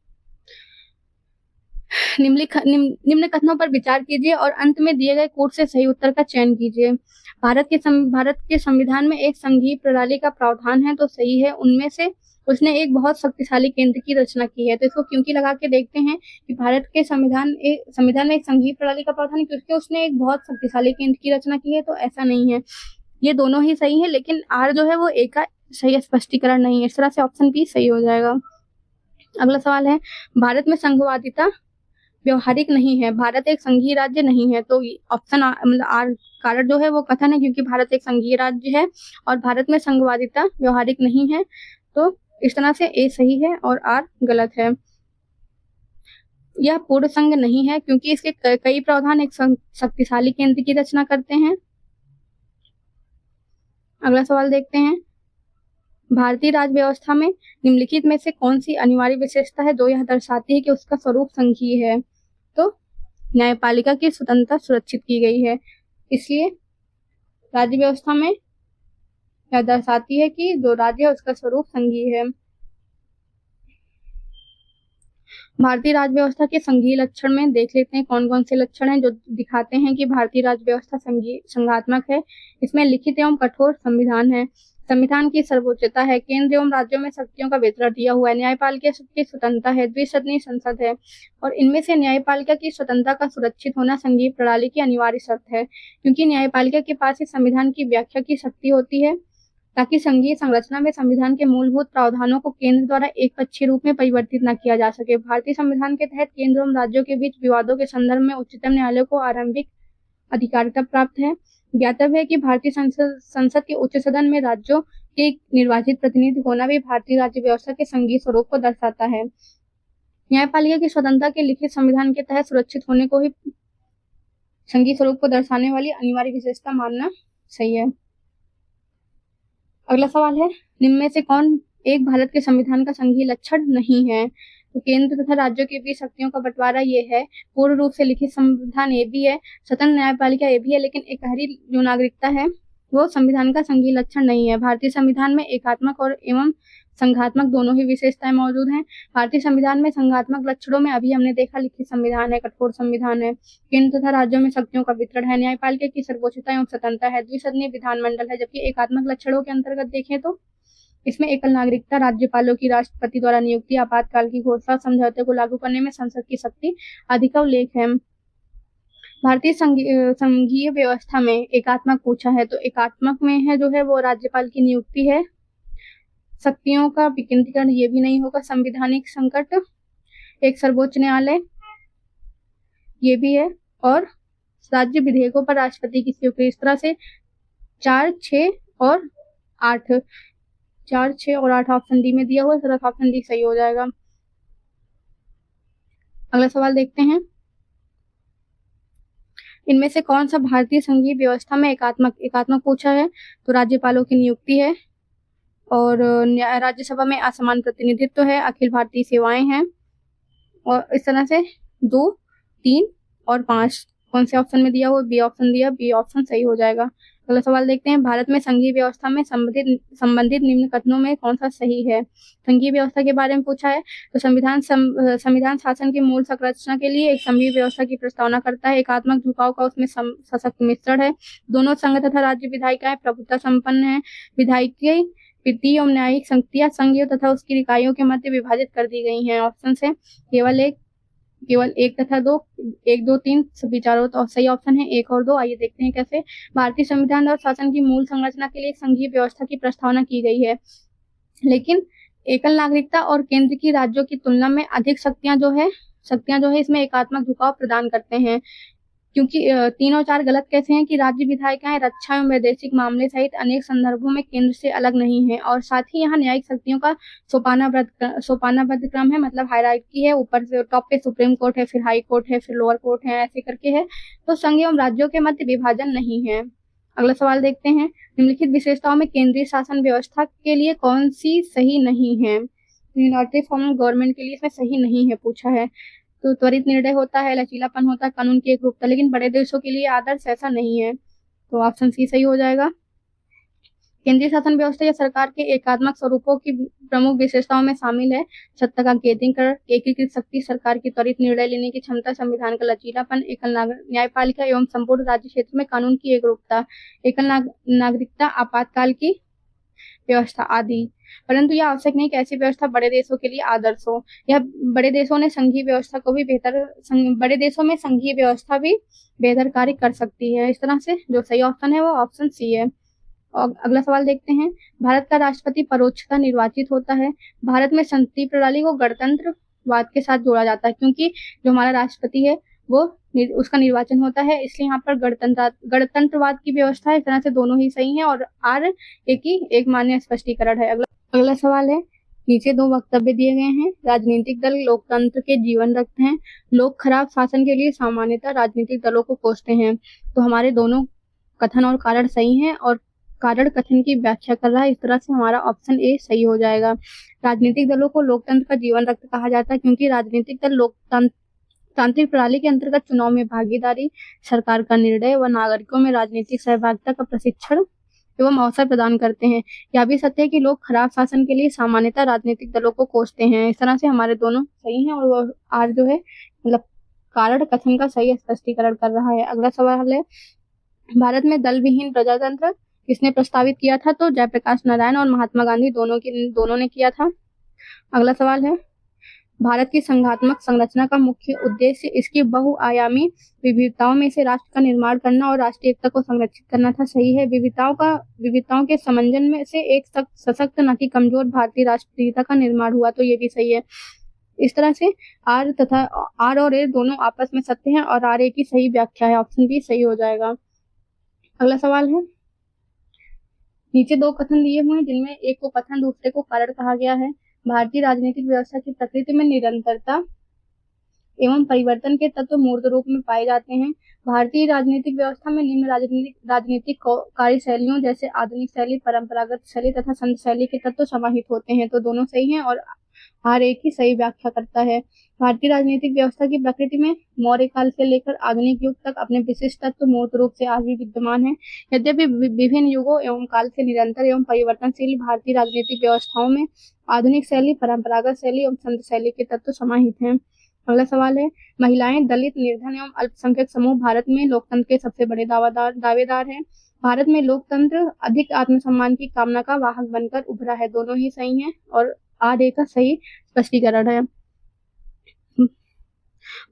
[SPEAKER 1] निम्न कथनों पर विचार कीजिए और अंत में दिए गए कोड से सही उत्तर का चयन कीजिए। भारत के संविधान में एक संघीय प्रणाली का प्रावधान है, तो सही है। उनमें से उसने एक बहुत शक्तिशाली केंद्र की रचना की है। तो इसको क्योंकि लगा के देखते हैं कि भारत के संविधान में एक संघीय प्रणाली का प्रावधान है क्योंकि उसने एक बहुत शक्तिशाली केंद्र की रचना की है। तो ऐसा नहीं है, ये दोनों ही सही है, लेकिन आर जो है वो एक का सही स्पष्टीकरण नहीं है। इस तरह से ऑप्शन बी सही हो जाएगा। अगला सवाल है, भारत में संघवादिता व्यवहारिक नहीं है। भारत एक संघीय राज्य नहीं है। तो ऑप्शन मतलब आर कारण जो है वो कथन है, क्योंकि भारत एक संघीय राज्य है और भारत में संघवादिता व्यवहारिक नहीं है। तो इस तरह से ए सही है और आर गलत है। यह पूर्ण संघ नहीं है क्योंकि इसके कई प्रावधान एक शक्तिशाली केंद्र की रचना करते हैं। अगला सवाल देखते हैं, भारतीय राज्य व्यवस्था में निम्नलिखित में से कौन सी अनिवार्य विशेषता है जो यह दर्शाती है कि उसका स्वरूप संघीय है? तो न्यायपालिका की स्वतंत्रता सुरक्षित की गई है, इसलिए राज्य व्यवस्था में यह दर्शाती है कि जो राज्य है उसका स्वरूप संघीय है। भारतीय राज्य व्यवस्था के संघीय लक्षण में देख लेते हैं कौन कौन से लक्षण हैं जो दिखाते हैं कि भारतीय राज्य व्यवस्था संघात्मक है। इसमें लिखित एवं कठोर संविधान है, संविधान की सर्वोच्चता है, केंद्र एवं राज्यों में शक्तियों का वितरण दिया हुआ है, न्यायपालिका की स्वतंत्रता है, द्विसदनीय संसद है। और इनमें से न्यायपालिका की स्वतंत्रता का सुरक्षित होना संघीय प्रणाली की अनिवार्य शर्त है, क्योंकि न्यायपालिका के पास ही संविधान की व्याख्या की शक्ति होती है, ताकि संघीय संरचना में संविधान के मूलभूत प्रावधानों को केंद्र द्वारा एक पक्षीय रूप में परिवर्तित न किया जा सके। भारतीय संविधान के तहत केंद्र एवं राज्यों के बीच विवादों के संदर्भ में उच्चतम न्यायालय को आरंभिक अधिकारिता प्राप्त है। ज्ञातव्य है कि भारतीय संसद के उच्च सदन में राज्यों के निर्वाचित प्रतिनिधि होना भी भारतीय राज्य व्यवस्था के संघीय स्वरूप को दर्शाता है। न्यायपालिका की स्वतंत्रता के लिखित संविधान के तहत सुरक्षित होने को ही संघीय स्वरूप को दर्शाने वाली अनिवार्य विशेषता मानना सही है। अगला सवाल है, निम्न में से कौन एक भारत के संविधान का संघीय लक्षण नहीं है? तो केंद्र तथा राज्यों के बीच शक्तियों का बंटवारा ये है, पूर्ण रूप से लिखित संविधान ये भी है, स्वतंत्र न्यायपालिका ये भी है, लेकिन एकहरी जो नागरिकता है वो संविधान का संघीय लक्षण नहीं है। भारतीय संविधान में एकात्मक और एवं संघात्मक दोनों ही विशेषताएं मौजूद हैं। भारतीय संविधान में संघात्मक लक्षणों में अभी हमने देखा लिखित संविधान है, कठोर संविधान है, केंद्र तथा राज्यों में शक्तियों का वितरण है, न्यायपालिका की सर्वोच्चता एवं स्वतंत्रता है, द्विसदनीय विधानमंडल है। जबकि एकात्मक लक्षणों के अंतर्गत देखें तो इसमें एकल नागरिकता, राज्यपालों की राष्ट्रपति द्वारा नियुक्ति, आपातकाल की घोषणा, समझौते को लागू करने में संसद की शक्ति आदि का उल्लेख है। भारतीय संघीय व्यवस्था में एकात्मक पूछा है, तो एकात्मक में है जो है वो राज्यपाल की नियुक्ति है, शक्तियों का विकेंद्रीकरण ये भी नहीं होगा, संवैधानिक संकट, एक सर्वोच्च न्यायालय ये भी है, और राज्य विधेयकों पर राष्ट्रपति की स्वीकृति। इस तरह से 4, 6 और 8 ऑप्शन डी में दिया हुआ है, इस तरह ऑप्शन डी सही हो जाएगा। अगला सवाल देखते हैं, इनमें से कौन सा भारतीय संघीय व्यवस्था में एकात्मक पूछा है? तो राज्यपालों की नियुक्ति है, और राज्यसभा में असमान प्रतिनिधित्व है, अखिल भारतीय सेवाएं हैं, और इस तरह से 2, 3 और 5 कौन से ऑप्शन में दिया हुआ? बी ऑप्शन दिया, बी ऑप्शन सही हो जाएगा। अगला सवाल देखते हैं, भारत में संघीय व्यवस्था में संबंधित निम्न कथनों में कौन सा सही है? संघीय व्यवस्था के बारे में पूछा है, तो संविधान शासन की मूल संरचना के लिए एक संघीय व्यवस्था की प्रस्तावना करता है, एकात्मक झुकाव का उसमें सशक्त मिश्रण है, दोनों संघ तथा राज्य विधायिकाएं प्रभुत्व संपन्न है, विधायिकी, वित्तीय और न्यायिक शक्तियां संघीय तथा उसकी इकाइयों के मध्य विभाजित कर दी गई हैं। ऑप्शन से केवल 1 तथा 2, 1, 2, 3 सभी चारों तो सही ऑप्शन है 1 और 2। आइए देखते हैं कैसे। भारतीय संविधान और शासन की मूल संरचना के लिए एक संघीय व्यवस्था की प्रस्तावना की गई है, लेकिन एकल नागरिकता और केंद्र की राज्यों की तुलना में अधिक शक्तियां जो है इसमें एकात्मक झुकाव प्रदान करते हैं, क्योंकि 3 और 4 गलत कैसे हैं कि राज्य विधायिकाएं रक्षा एवं वैदेशिक मामले सहित अनेक संदर्भों में केंद्र से अलग नहीं है, और साथ ही यहाँ न्यायिक शक्तियों का सोपानबद्ध क्रम है, मतलब हायरार्की है, ऊपर से टॉप पे सुप्रीम कोर्ट है, फिर हाई कोर्ट है, फिर लोअर कोर्ट है, ऐसे करके है, तो संघ एवं राज्यों के मध्य विभाजन नहीं है। अगला सवाल देखते हैं, निम्नलिखित विशेषताओं में केंद्रीय शासन व्यवस्था के लिए कौन सी सही नहीं है? यूनिटरी फॉर्म ऑफ गवर्नमेंट के लिए इसमें सही नहीं है पूछा है, तो त्वरित निर्णय होता है, लचीलापन होता है, कानून की एकरूपता, लेकिन बड़े देशों के लिए आदर्श ऐसा नहीं है, तो ऑप्शन सी सही हो जाएगा। केंद्रीय शासन व्यवस्था या सरकार के एकात्मक स्वरूपों की प्रमुख विशेषताओं में शामिल है सत्ता का केंद्रीकरण, एकीकृत शक्ति, सरकार की त्वरित निर्णय लेने की क्षमता, संविधान का लचीलापन, एकल न्यायपालिका एवं संपूर्ण राज्य क्षेत्र में कानून की एकरूपता, एकल नागरिकता, आपातकाल की व्यवस्था आदि। परंतु यह आवश्यक नहीं कि ऐसी व्यवस्था बड़े देशों के लिए आदर्श हो। यह बड़े देशों में संघीय व्यवस्था भी बेहतर कार्य कर सकती है। इस तरह से जो सही ऑप्शन है वो ऑप्शन सी है। और अगला सवाल देखते हैं, भारत का राष्ट्रपति परोक्षतः निर्वाचित होता है। भारत में संसदीय प्रणाली को गणतंत्रवाद के साथ जोड़ा जाता है, क्योंकि जो हमारा राष्ट्रपति है वो उसका निर्वाचन होता है, इसलिए यहाँ पर गणतंत्रवाद की व्यवस्था है। इस तरह से दोनों ही सही हैं, और आर एक मान्य स्पष्टीकरण है। अगला सवाल है, नीचे 2 वक्तव्य दिए गए हैं। राजनीतिक दल लोकतंत्र के जीवन रखते हैं। लोग खराब शासन के लिए सामान्यतः राजनीतिक दलों को कोसते हैं। तो हमारे दोनों कथन और कारण सही हैं और कारण कथन की व्याख्या कर रहा है। इस तरह से हमारा ऑप्शन ए सही हो जाएगा। राजनीतिक दलों को लोकतंत्र का जीवन रक्त कहा जाता है क्योंकि राजनीतिक दल तांत्रिक प्रणाली के अंतर्गत चुनाव में भागीदारी, सरकार का निर्णय व नागरिकों में राजनीतिक सहभागिता का प्रशिक्षण एवं अवसर प्रदान करते हैं। यह भी सत्य है कि लोग खराब शासन के लिए सामान्यतः राजनीतिक दलों को कोसते हैं। इस तरह से हमारे दोनों सही हैं और वो आज जो है मतलब कारण कथन का सही स्पष्टीकरण कर रहा है। अगला सवाल है, भारत में दल विहीन प्रजातंत्र किसने प्रस्तावित किया था? तो जयप्रकाश नारायण और महात्मा गांधी दोनों ने किया था। अगला सवाल है, भारत की संघात्मक संरचना का मुख्य उद्देश्य इसकी बहुआयामी विविधताओं में से राष्ट्र का निर्माण करना और राष्ट्रीय एकता को संरक्षित करना था। सही है। विविधताओं के समंजन में से एक सशक्त न कि कमजोर भारतीय राष्ट्रीयता का निर्माण हुआ। तो ये भी सही है। इस तरह से आर और ए दोनों आपस में सत्य हैं और आर ए की सही व्याख्या है। ऑप्शन बी सही हो जाएगा। अगला सवाल है, नीचे 2 कथन दिए हुए हैं जिनमें एक को कथन दूसरे को कारण कहा गया है। भारतीय राजनीतिक व्यवस्था की प्रकृति में निरंतरता एवं परिवर्तन के तत्व मूर्त रूप में पाए जाते हैं। भारतीय राजनीतिक व्यवस्था में निम्न राजनीतिक कार्यशैलियों जैसे आधुनिक शैली, परंपरागत शैली तथा संत शैली के तत्व समाहित होते हैं। तो दोनों सही हैं और हर एक ही सही व्याख्या करता है। भारतीय राजनीतिक व्यवस्था की प्रकृति में मौर्य काल से लेकर आधुनिक युग तक अपने विशिष्ट तत्व मूर्त रूप से आज भी विद्यमान है। यद्यपि विभिन्न युगों एवं काल से निरंतर एवं परिवर्तनशील भारतीय राजनीतिक व्यवस्थाओं में आधुनिक शैली, परंपरागत शैली एवं संत शैली के तत्व समाहित हैं। अगला सवाल है, महिलाएं, दलित, निर्धन एवं अल्पसंख्यक समूह भारत में लोकतंत्र के सबसे बड़े दावेदार हैं। भारत में लोकतंत्र अधिक आत्मसम्मान की कामना का वाहक बनकर उभरा है। दोनों ही सही हैं और आर ए का सही स्पष्टीकरण है।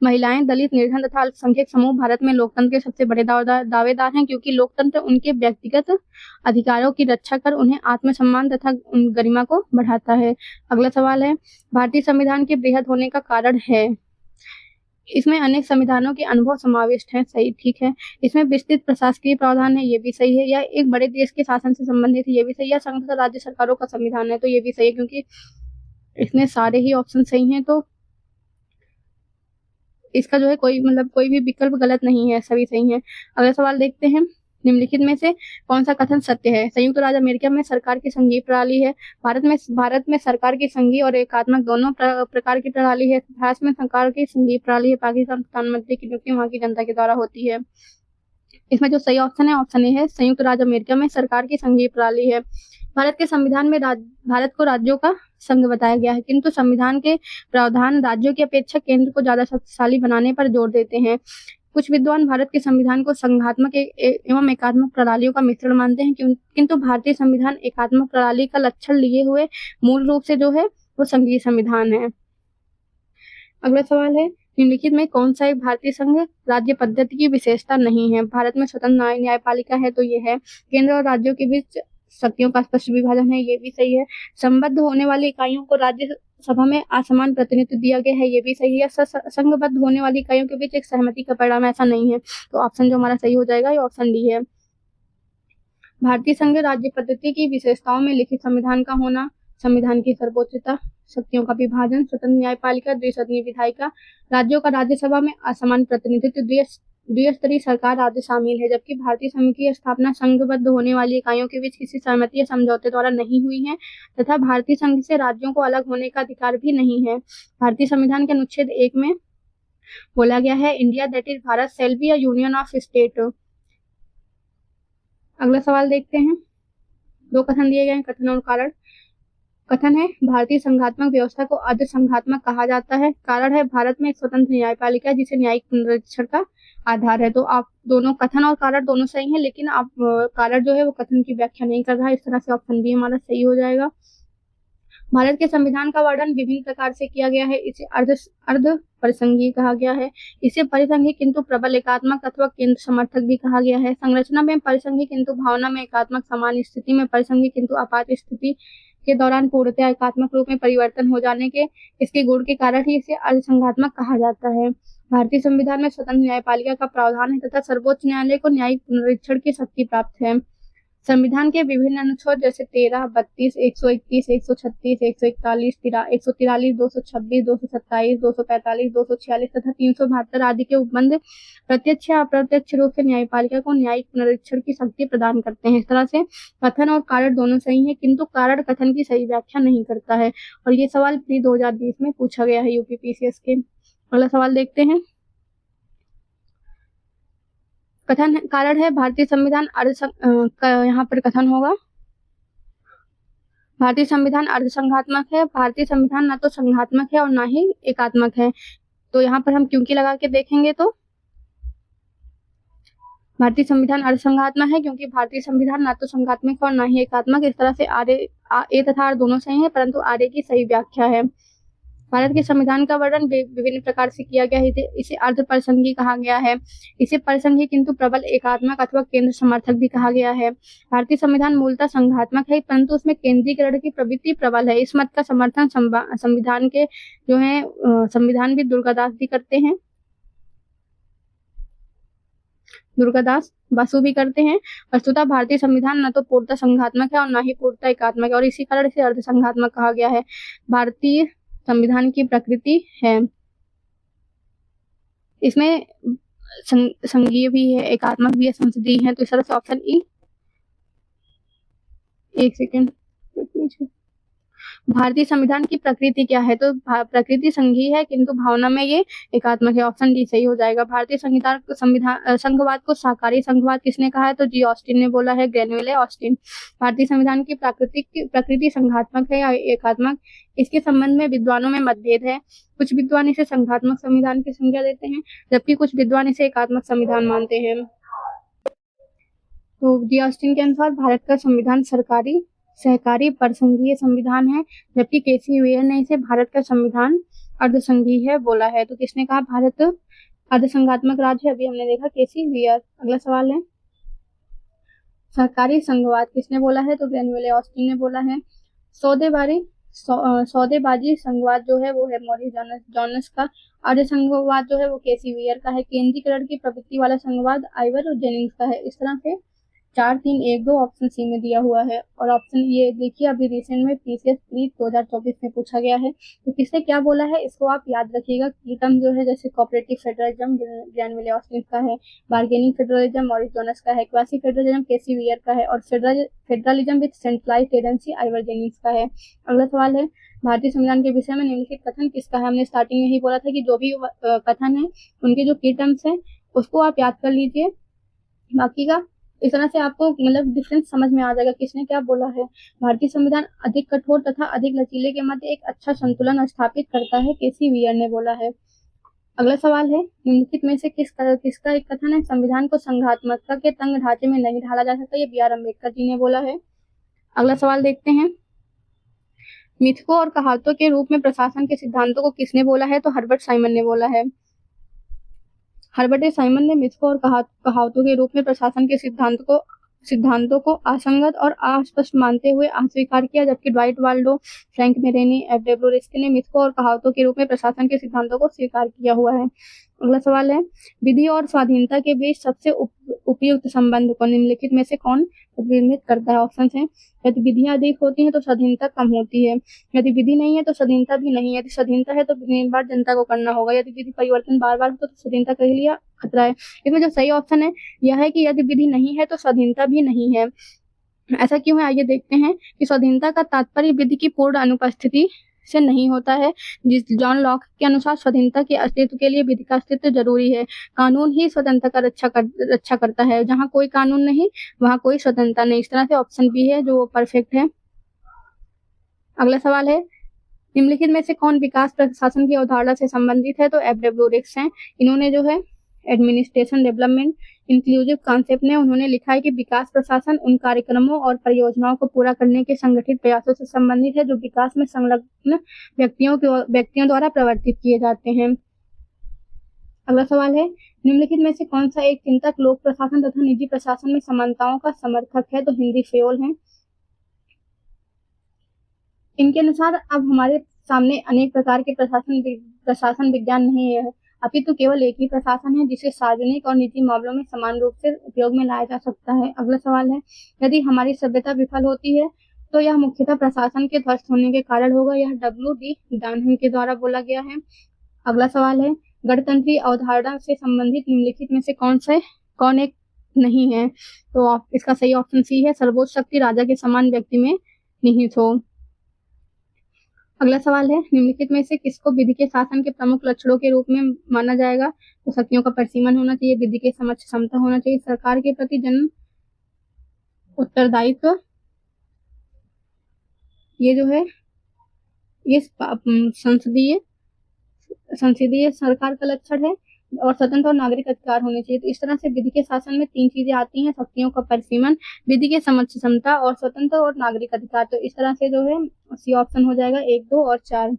[SPEAKER 1] महिलाएं, दलित, निर्धन तथा अल्पसंख्यक समूह भारत में लोकतंत्र के सबसे बड़े दावेदार हैं क्योंकि लोकतंत्र उनके व्यक्तिगत अधिकारों की रक्षा कर उन्हें आत्मसम्मान तथा गरिमा को बढ़ाता है। अगला सवाल है, भारतीय संविधान के बृहद होने का कारण है। इसमें अनेक संविधानों के अनुभव समाविष्ट हैं। सही, ठीक है। इसमें विस्तृत प्रशासकीय प्रावधान है। ये भी सही है। यह एक बड़े देश के शासन से संबंधित है। ये भी सही है। संघ तथा राज्य सरकारों का संविधान है। तो ये भी सही है क्योंकि इसमें सारे ही ऑप्शन सही हैं। तो इसका जो है कोई भी विकल्प गलत नहीं है, सभी सही है। अगला सवाल देखते हैं, निम्नलिखित में से कौन सा कथन सत्य है? संयुक्त राज्य अमेरिका में सरकार की संघीय प्रणाली है। भारत में सरकार की संघीय और एकात्मक दोनों प्रकार की प्रणाली है। फ्रांस में सरकार की संघीय प्रणाली है। पाकिस्तान प्रधानमंत्री की नियुक्ति वहां की जनता के द्वारा होती है। इसमें जो सही ऑप्शन है ऑप्शन ए है, संयुक्त राज्य अमेरिका में सरकार की संघीय प्रणाली है। भारत के संविधान में भारत को राज्यों का संघ बताया गया है, किंतु संविधान के प्रावधान राज्यों की अपेक्षा केंद्र को ज्यादा शक्तिशाली बनाने पर जोर देते हैं। कुछ विद्वान भारत के संविधान को संघात्मक एवं एकात्मक प्रणालियों का मिश्रण मानते हैं, किंतु भारतीय संविधान एकात्मक प्रणाली का लक्षण लिए हुए मूल रूप से जो है वो संघीय संविधान है। अगला सवाल है, निम्नलिखित में कौन सा एक भारतीय संघ राज्य पद्धति की विशेषता नहीं है? भारत में स्वतंत्र न्यायपालिका है। तो ये है। केंद्र और राज्यों के बीच शक्तियों का स्पष्ट विभाजन है। ये भी सही है। संबद्ध होने वाली इकाइयों को राज्य सभा में असमान प्रतिनिधित्व दिया गया है। ये भी सही है। संघबद्ध होने वाली इकाइयों के बीच एक सहमति का परिणाम ऐसा नहीं है। तो ऑप्शन जो हमारा सही हो जाएगा ये ऑप्शन डी है। भारतीय संघ राज्य पद्धति की विशेषताओं में लिखित संविधान का होना, संविधान की सर्वोच्चता, शक्तियों का विभाजन, स्वतंत्र न्यायपालिका, द्विसदनीय विधायिका, राज्यों का राज्यसभा में असमान प्रतिनिधित्व, द्विस्तरीय सरकार आदि शामिल है। जबकि भारतीय संघ की स्थापना संघबद्ध होने वाली इकाइयों के बीच किसी सहमति या समझौते द्वारा नहीं हुई है तथा भारतीय संघ से राज्यों को अलग होने का अधिकार भी नहीं है। भारतीय संविधान के अनुच्छेद 1 में बोला गया है, India that is Bharat shall be a union of state. अगला सवाल देखते हैं। 2 कथन दिए गए हैं, कथन और कारण। कथन है, भारतीय संघात्मक व्यवस्था को अर्ध संघात्मक कहा जाता है। कारण है, भारत में एक स्वतंत्र न्यायपालिका जिसे न्यायिक पुनरीक्षण का आधार है। तो आप दोनों कथन और कारण दोनों सही हैं, लेकिन आप कारण जो है वो कथन की व्याख्या नहीं कर रहा है। इस तरह से ऑप्शन बी हमारा सही हो जाएगा। भारत के संविधान का वर्णन विभिन्न प्रकार से किया गया है। इसे अर्ध परिसंघीय कहा गया है। इसे परिसंघीय किंतु प्रबल एकात्मक अथवा केंद्र समर्थक भी कहा गया है। संरचना में परिसंघीय किंतु भावना में एकात्मक, समान स्थिति में परिसंघीय किंतु आपात स्थिति के दौरान पूर्णतः एकात्मक रूप में परिवर्तन हो जाने के इसके गुण के कारण ही इसे अर्धसंघात्मक कहा जाता है। भारतीय संविधान में स्वतंत्र न्यायपालिका का प्रावधान है तथा सर्वोच्च न्यायालय को न्यायिक पुनरीक्षण की शक्ति प्राप्त है। संविधान के विभिन्न अनुच्छेद जैसे 13, 32, 131, 136, 141, 143, 226, 227, 245, 246 तथा 372 आदि के उपबंध प्रत्यक्ष या अप्रत्यक्ष रूप से न्यायपालिका को न्यायिक पुनरीक्षण की शक्ति प्रदान करते हैं। इस तरह से कथन और कारण दोनों सही है, किंतु कारण कथन की सही व्याख्या नहीं करता है। और ये सवाल प्री 2020 में पूछा गया है यूपीपीसीएस के। अगला सवाल देखते हैं। कथन कारण है भारतीय संविधान यहाँ पर कथन होगा भारतीय संविधान अर्धसंघात्मक है। भारतीय संविधान ना तो संघात्मक है और ना ही एकात्मक है। तो यहाँ पर हम क्योंकि लगा के देखेंगे तो भारतीय संविधान अर्धसंघात्मक है क्योंकि भारतीय संविधान ना तो संघात्मक है और ना ही एकात्मक। इस तरह से ए तथा आर दोनों सही है, परंतु आर की सही व्याख्या है। भारत के संविधान का वर्णन विभिन्न प्रकार से किया गया है। इसे अर्ध परिसंघी कहा गया है। इसे परिसंघी किंतु प्रबल एकात्मक अथवा केंद्र समर्थक भी कहा गया है। भारतीय संविधान मूलतः संघात्मक है, परंतु उसमें केंद्रीकरण की प्रवृत्ति प्रबल है। इस मत का समर्थन संविधान के जो है संविधानविद दुर्गादास भी करते हैं, दुर्गादास बासु भी करते हैं। वस्तुतः भारतीय संविधान न तो पूर्णतः संघात्मक है और न ही पूर्णतः एकात्मक है, और इसी कारण इसे अर्धसंघात्मक कहा गया है। भारतीय संविधान की प्रकृति है, इसमें संघीय भी है, एकात्मक भी है, संसदीय है। तो इस तरह से ऑप्शन ई, एक सेकेंड, भारतीय संविधान की प्रकृति क्या है? तो प्रकृति संघीय है किंतु भावना में ये एकात्मक है। ऑप्शन डी सही हो जाएगा। भारतीय संविधान संघवाद को शाकाहारी संघवाद किसने कहा है? तो जी ऑस्टिन ने बोला है, ग्रेनुले ऑस्टिन। भारतीय संविधान की प्रकृति संघात्मक है या एकात्मक, इसके संबंध में विद्वानों में मतभेद है। कुछ विद्वान इसे संघात्मक संविधान की संज्ञा देते हैं, जबकि कुछ विद्वान इसे एकात्मक संविधान मानते हैं। तो जी ऑस्टिन के अनुसार भारत का संविधान सरकारी सहकारी परसंघीय संविधान है, जबकि केसी वेयर ने इसे भारत का संविधान अर्धसंघीय है बोला है। तो किसने कहा भारत अर्धसंघात्मक राज्य है? अभी हमने देखा केसी वेयर। अगला सवाल है, सहकारी संघवाद किसने बोला है? तो ग्रेनुले ऑस्टिन ने बोला है। सौदेबाजी संघवाद जो है वो है मॉरिस जॉनस का। अर्ध संघवाद जो है वो केसी वेयर का है। केंद्रीकरण की प्रवृत्ति वाला संघवाद आइवर और जेनिंग्स का है। इस तरह से 4, 3, 1, 2 ऑप्शन सी में दिया हुआ है। और ऑप्शन ये देखिए, अभी रिसेंट में पीसीएस प्री 2024 में पूछा गया है। तो किसने क्या बोला है इसको आप याद रखिएगा। कीटम जो है जैसे कोऑपरेटिव फेडरलिज्म ग्रेनुले ऑस्टिन का है, बार्गेनिंग फेडरलिज्म मॉरिस जोनस का है, क्वासी फेडरलिज्म केसी वेयर का है, और federalism with centralised agency Ivor Jennings का है। अगला सवाल है, भारतीय संविधान के विषय में निम्नलिखित कथन किसका है? हमने स्टार्टिंग में ही बोला था कि जो भी कथन है उनके जो की टर्म्स है उसको आप याद कर लीजिए, बाकी का इस तरह से आपको मतलब डिफरेंस समझ में आ जाएगा किसने क्या बोला है। भारतीय संविधान अधिक कठोर तथा अधिक लचीले के मध्य एक अच्छा संतुलन स्थापित करता है, केसी वेयर ने बोला है। अगला सवाल है, निम्नलिखित में से किसका एक कथन है? संविधान को संघात्मकता के तंग ढांचे में नहीं ढाला जा सकता, ये बी.आर. अम्बेडकर जी ने बोला है। अगला सवाल देखते हैं, मिथकों और कहावतों के रूप में प्रशासन के सिद्धांतों को किसने बोला है? तो हर्बर्ट साइमन ने बोला है। हर्बर्ट साइमन ने मिथकों और कहावतों के रूप में प्रशासन के सिद्धांतों को असंगत और अस्पष्ट मानते हुए अस्वीकार किया, जबकि Dwight Waldo, Frank Marini, F W. रिस्क ने मिथकों और कहावतों के रूप में प्रशासन के सिद्धांतों को स्वीकार किया हुआ है। अगला सवाल है, विधि और स्वाधीनता के बीच सबसे उपयुक्त संबंध को निम्नलिखित में से कौन प्रतिबिंबित करता है? ऑप्शन है, यदि विधियां अधिक होती हैं तो स्वाधीनता कम होती है, यदि विधि नहीं है तो स्वाधीनता भी नहीं है, यदि स्वाधीनता है तो निर्भर जनता को करना होगा, यदि विधि परिवर्तन बार बार हो तो स्वाधीनता के लिए खतरा है। इसमें जो सही ऑप्शन है यह है कि यदि विधि नहीं है तो स्वाधीनता भी नहीं है। ऐसा क्यों है? आइए देखते हैं कि स्वाधीनता का तात्पर्य विधि की पूर्ण अनुपस्थिति से नहीं होता है। जॉन लॉक के अनुसार स्वाधीनता के अस्तित्व के लिए विधि का अस्तित्व जरूरी है। कानून ही स्वतंत्रता का रक्षा करता है। जहां कोई कानून नहीं वहां कोई स्वतंत्रता नहीं। इस तरह से ऑप्शन बी है जो परफेक्ट है। अगला सवाल है, निम्नलिखित में से कौन विकास प्रशासन की अवधारणा से संबंधित है? तो एफ.डब्ल्यू. रिक्स हैं। इन्होंने जो है एडमिनिस्ट्रेशन डेवलपमेंट इंक्लूसिव कॉन्सेप्ट ने उन्होंने लिखा है कि विकास प्रशासन उन कार्यक्रमों और परियोजनाओं को पूरा करने के संगठित प्रयासों से संबंधित है जो विकास में संलग्न व्यक्तियों द्वारा प्रवर्तित किए जाते हैं। अगला सवाल है, निम्नलिखित में से कौन सा एक चिंतक लोक प्रशासन तथा निजी प्रशासन में समानताओं का समर्थक है? तो हेनरी फेयोल है। इनके अनुसार अब हमारे सामने अनेक प्रकार के प्रशासन विज्ञान नहीं है, अपितु केवल एक ही प्रशासन है जिसे सार्वजनिक और निजी मामलों में समान रूप से उपयोग में लाया जा सकता है। अगला सवाल है, यदि हमारी सभ्यता विफल होती है तो यह मुख्यतः प्रशासन के ध्वस्त होने के कारण होगा। यह W.D. डानहम के द्वारा बोला गया है। अगला सवाल है, गणतंत्री अवधारणा से संबंधित निम्नलिखित में से कौन एक नहीं है? तो इसका सही ऑप्शन सी है, सर्वोच्च शक्ति राजा के समान व्यक्ति में निहित हो। अगला सवाल है, निम्नलिखित में से किसको विधि के शासन के प्रमुख लक्षणों के रूप में माना जाएगा? तो शक्तियों का परिसीमन होना चाहिए, विधि के समक्ष क्षमता होना चाहिए, सरकार के प्रति जन उत्तरदायित्व, ये जो है ये संसदीय सरकार का लक्षण है, और स्वतंत्र और नागरिक अधिकार होने चाहिए। तो इस तरह से विधि के शासन में 3 चीजें आती हैं, शक्तियों का परिसीमन, विधि के समक्ष क्षमता और स्वतंत्र और नागरिक अधिकार। तो इस तरह से जो है सी ऑप्शन हो जाएगा 1, 2 और 4।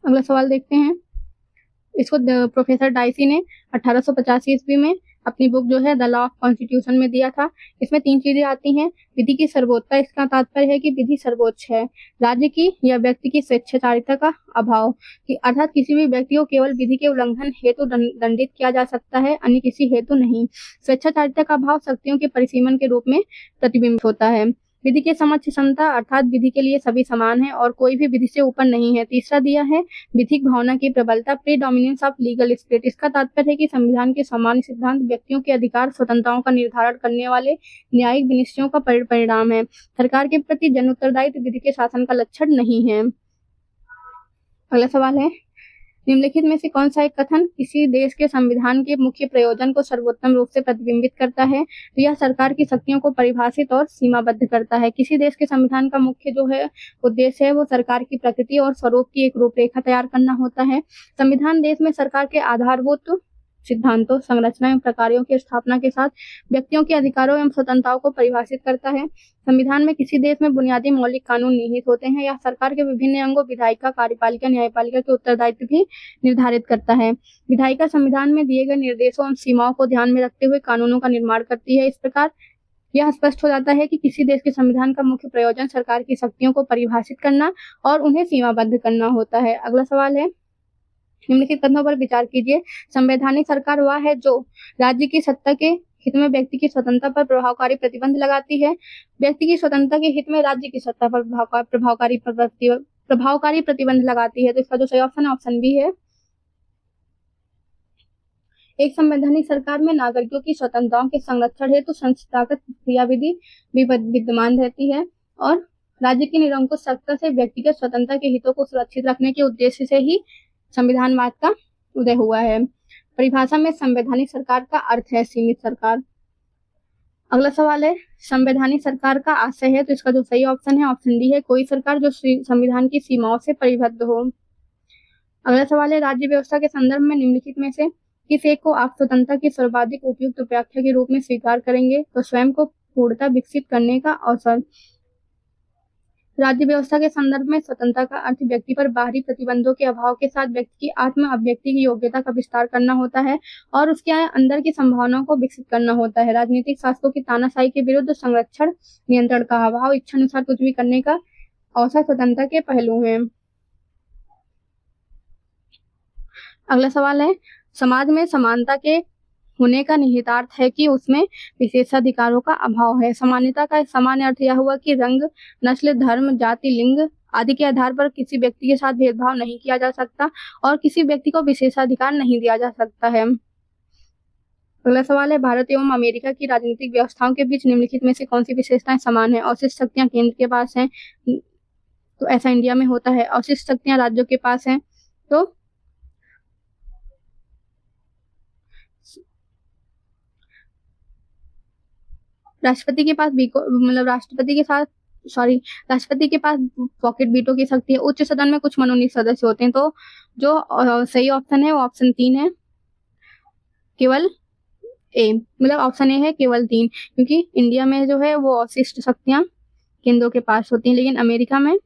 [SPEAKER 1] अगला सवाल देखते हैं। इसको प्रोफेसर डाइसी ने 1885 ईस्वी में अपनी बुक जो है द लॉ ऑफ कॉन्स्टिट्यूशन में दिया था। इसमें 3 चीजें आती हैं, विधि की सर्वोच्चता, इसका तात्पर्य है कि विधि सर्वोच्च है, राज्य की या व्यक्ति की स्वेच्छाचारिता का अभाव, कि अर्थात किसी भी व्यक्ति को केवल विधि के उल्लंघन हेतु दंडित किया जा सकता है, अन्य किसी हेतु नहीं। स्वेच्छाचारिता का अभाव शक्तियों के परिसीमन के रूप में प्रतिबिंबित होता है। विधि के समक्ष क्षमता, अर्थात विधि के लिए सभी समान है और कोई भी विधि से ऊपर नहीं है। तीसरा दिया है विधिक भावना की प्रबलता, प्रीडोमिनेंस ऑफ लीगल स्पिरिट। इसका तात्पर्य है कि संविधान के सामान्य सिद्धांत व्यक्तियों के अधिकार स्वतंत्रताओं का निर्धारण करने वाले न्यायिक विनिश्चयों का परिणाम है। सरकार के प्रति जन उत्तरदायित्व विधि के शासन का लक्षण नहीं है। अगला सवाल है, निम्नलिखित में से कौन सा एक कथन किसी देश के संविधान के मुख्य प्रयोजन को सर्वोत्तम रूप से प्रतिबिंबित करता है? तो यह सरकार की शक्तियों को परिभाषित और सीमाबद्ध करता है। किसी देश के संविधान का मुख्य जो है उद्देश्य है वो सरकार की प्रकृति और स्वरूप की एक रूपरेखा तैयार करना होता है। संविधान देश में सरकार के आधारभूत सिद्धांतों, संरचना एवं प्रकारों की स्थापना के साथ व्यक्तियों के अधिकारों एवं स्वतंत्रताओं को परिभाषित करता है। संविधान में किसी देश में बुनियादी मौलिक कानून निहित होते हैं। यह सरकार के विभिन्न अंगों, विधायिका, कार्यपालिका, न्यायपालिका के उत्तरदायित्व भी निर्धारित करता है। विधायिका संविधान में दिए गए निर्देशों एवं सीमाओं को ध्यान में रखते हुए कानूनों का निर्माण करती है। इस प्रकार यह स्पष्ट हो जाता है कि किसी देश के संविधान का मुख्य प्रयोजन सरकार की शक्तियों को परिभाषित करना और उन्हें सीमाबद्ध करना होता है। अगला सवाल है, निम्नलिखित कथनों पर विचार कीजिए। संवैधानिक सरकार वह है जो राज्य की सत्ता के हित में व्यक्ति की स्वतंत्रता पर प्रभावकारी प्रतिबंध लगाती है। व्यक्ति की स्वतंत्रता के हित में राज्य की सत्ता पर प्रभावकारी प्रतिबंध लगाती है। तो इसका जो सही ऑप्शन है ऑप्शन बी है। एक संवैधानिक सरकार में नागरिकों की स्वतंत्रताओं के संरक्षण हेतु संस्थागत क्रियाविधि भी विद्यमान रहती है और राज्य की निरंकुश सत्ता से व्यक्तिगत स्वतंत्रता के हितों को सुरक्षित रखने के उद्देश्य से ही संविधानवाद का उदय हुआ है। परिभाषा में संवैधानिक सरकार का अर्थ है सीमित सरकार। अगला सवाल है, संवैधानिक सरकार का आशय है, तो इसका जो सही ऑप्शन है ऑप्शन डी है, कोई सरकार जो संविधान की सीमाओं से परिबद्ध हो। अगला सवाल है, राज्य व्यवस्था के संदर्भ में निम्नलिखित में से किस एक को आप स्वतंत्रता की सर्वाधिक उपयुक्त व्याख्या के रूप में स्वीकार करेंगे? तो स्वयं को पूर्णतः विकसित करने का अवसर। राज्य व्यवस्था के संदर्भ में स्वतंत्रता का अर्थ व्यक्ति पर बाहरी प्रतिबंधों के अभाव के साथ व्यक्ति की आत्म अभिव्यक्ति की योग्यता का विस्तार करना होता है और उसके अंदर की संभावनाओं को विकसित करना होता है। राजनीतिक शासकों की तानाशाही के विरुद्ध संरक्षण, नियंत्रण का अभाव, इच्छानुसार कुछ भी करने का अवसर स्वतंत्रता के पहलू हैं। अगला सवाल है, समाज में समानता के होने का निहितार्थ है कि उसमें विशेषाधिकारों का अभाव है। समानता का सामान्य अर्थ यह हुआ कि रंग, नस्ल, धर्म, जाति, लिंग आदि के आधार पर किसी व्यक्ति के साथ भेदभाव नहीं किया जा सकता और किसी व्यक्ति को विशेषाधिकार नहीं दिया जा सकता है। अगला सवाल है, भारत एवं अमेरिका की राजनीतिक व्यवस्थाओं के बीच निम्नलिखित में से कौन सी विशेषताएं समान है? अवशिष्ट शक्तियां केंद्र के पास हैं, तो ऐसा इंडिया में होता है। अवशिष्ट शक्तियां राज्यों के पास हैं, तो राष्ट्रपति के पास राष्ट्रपति के पास पॉकेट वीटो की शक्ति है। उच्च सदन में कुछ मनोनीत सदस्य होते हैं, तो जो सही ऑप्शन है वो ऑप्शन 3 है, केवल ए, मतलब ऑप्शन ए है केवल 3, क्योंकि इंडिया में जो है वो अवशिष्ट शक्तियां केंद्रों के पास होती हैं, लेकिन अमेरिका में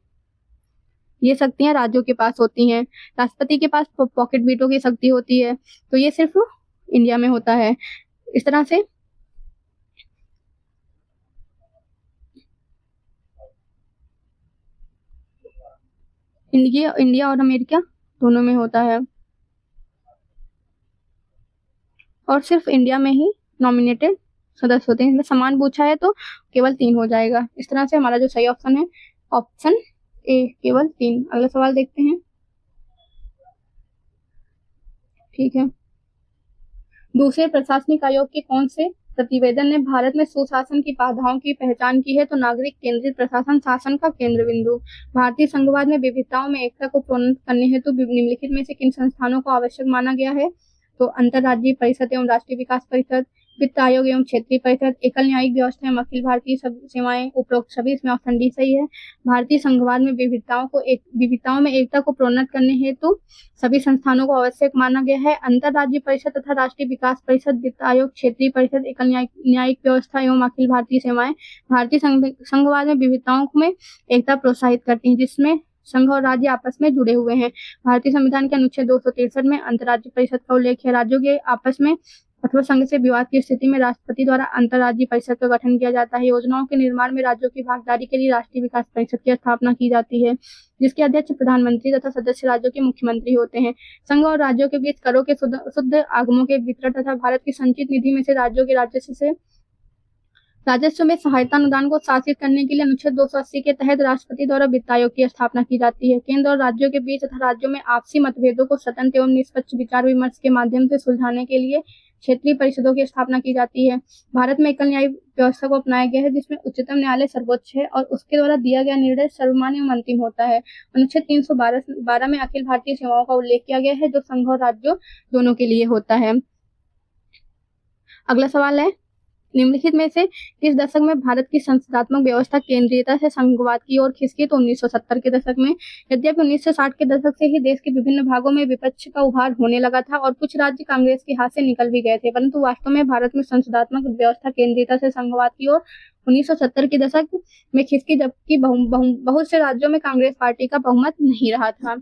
[SPEAKER 1] ये शक्तियां राज्यों के पास होती हैं। राष्ट्रपति के पास पॉकेट वीटो की शक्ति होती है, तो ये सिर्फ इंडिया में होता है। इस तरह से इंडिया और अमेरिका दोनों में होता है, और सिर्फ इंडिया में ही नॉमिनेटेड सदस्य होते हैं। इसमें समान पूछा है तो केवल 3 हो जाएगा। इस तरह से हमारा जो सही ऑप्शन है ऑप्शन ए, केवल 3। अगला सवाल देखते हैं। ठीक है, दूसरे प्रशासनिक आयोग के कौन से प्रतिवेदन ने भारत में सुशासन की बाधाओं की पहचान की है? तो नागरिक केंद्रित प्रशासन शासन का केंद्र बिंदु। भारतीय संघवाद में विविधताओं में एकता को प्रोन्नत करने हेतु निम्नलिखित में से किन संस्थानों को आवश्यक माना गया है? तो अंतरराज्यीय परिषद एवं राष्ट्रीय विकास परिषद, वित्त आयोग एवं क्षेत्रीय परिषद, एकल न्यायिक व्यवस्था एवं अखिल भारतीय सेवाएं, उपरोक्त सभी। इसमें ऑप्शन डी सही है। भारतीय संघवाद में विविधताओं में एकता को प्रोन्नत करने हेतु सभी संस्थानों को आवश्यक माना गया है। अंतरराज्यीय परिषद तथा राष्ट्रीय विकास परिषद, वित्त आयोग, क्षेत्रीय परिषद, एकल न्यायिक व्यवस्था एवं अखिल भारतीय सेवाएं भारतीय संघवाद में विविधताओं में एकता प्रोत्साहित करती हैं, जिसमें संघ और राज्य आपस में जुड़े हुए हैं। भारतीय संविधान के अनुच्छेद 263 में अंतरराज्यीय परिषद का उल्लेख है। राज्यों के आपस में अथवा संघ से विवाद की स्थिति में राष्ट्रपति द्वारा अंतरराज्यीय परिषद का गठन किया जाता है। योजनाओं के निर्माण में राज्यों की भागीदारी के लिए राष्ट्रीय विकास परिषद की स्थापना की जाती है, जिसके अध्यक्ष प्रधानमंत्री तथा सदस्य राज्यों के मुख्यमंत्री होते हैं। संघ और राज्यों के बीच करों के शुद्ध आगमों के वितरण तथा भारत की संचित निधि में से राज्यों के राजस्व में सहायता अनुदान को शासित करने के लिए अनुच्छेद 280 के तहत राष्ट्रपति द्वारा वित्त आयोग की स्थापना की जाती है। केंद्र और राज्यों के बीच तथा राज्यों में आपसी मतभेदों को स्वतंत्र एवं निष्पक्ष विचार विमर्श के माध्यम से सुलझाने के लिए क्षेत्रीय परिषदों की स्थापना की जाती है। भारत में एकल न्यायिक व्यवस्था को अपनाया गया है, जिसमें उच्चतम न्यायालय सर्वोच्च है और उसके द्वारा दिया गया निर्णय सर्वमान्य एवं अंतिम होता है। अनुच्छेद 312 में अखिल भारतीय सेवाओं का उल्लेख किया गया है, जो संघ और राज्यों दोनों के लिए होता है। अगला सवाल है, निम्नलिखित में से किस दशक में भारत की संसदात्मक व्यवस्था केंद्रीयता से संघवाद की ओर खिसकी? तो 1970 के दशक में। यद्यपि 1960 के दशक से ही देश के विभिन्न भागों में विपक्ष का उभार होने लगा था और कुछ राज्य कांग्रेस के हाथ से निकल भी गए थे, परंतु वास्तव में भारत में संसदात्मक व्यवस्था केंद्रीयता से संघवाद की ओर 1970 के दशक में खिसकी, जबकि बहुत से राज्यों में कांग्रेस पार्टी का बहुमत नहीं रहा था।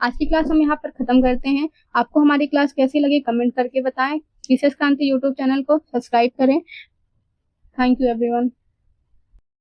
[SPEAKER 1] आज की क्लास हम यहाँ पर खत्म करते हैं। आपको हमारी क्लास कैसी लगी कमेंट करके बताएं। रिसेस क्रांति यूट्यूब चैनल को सब्सक्राइब करें। Thank you everyone.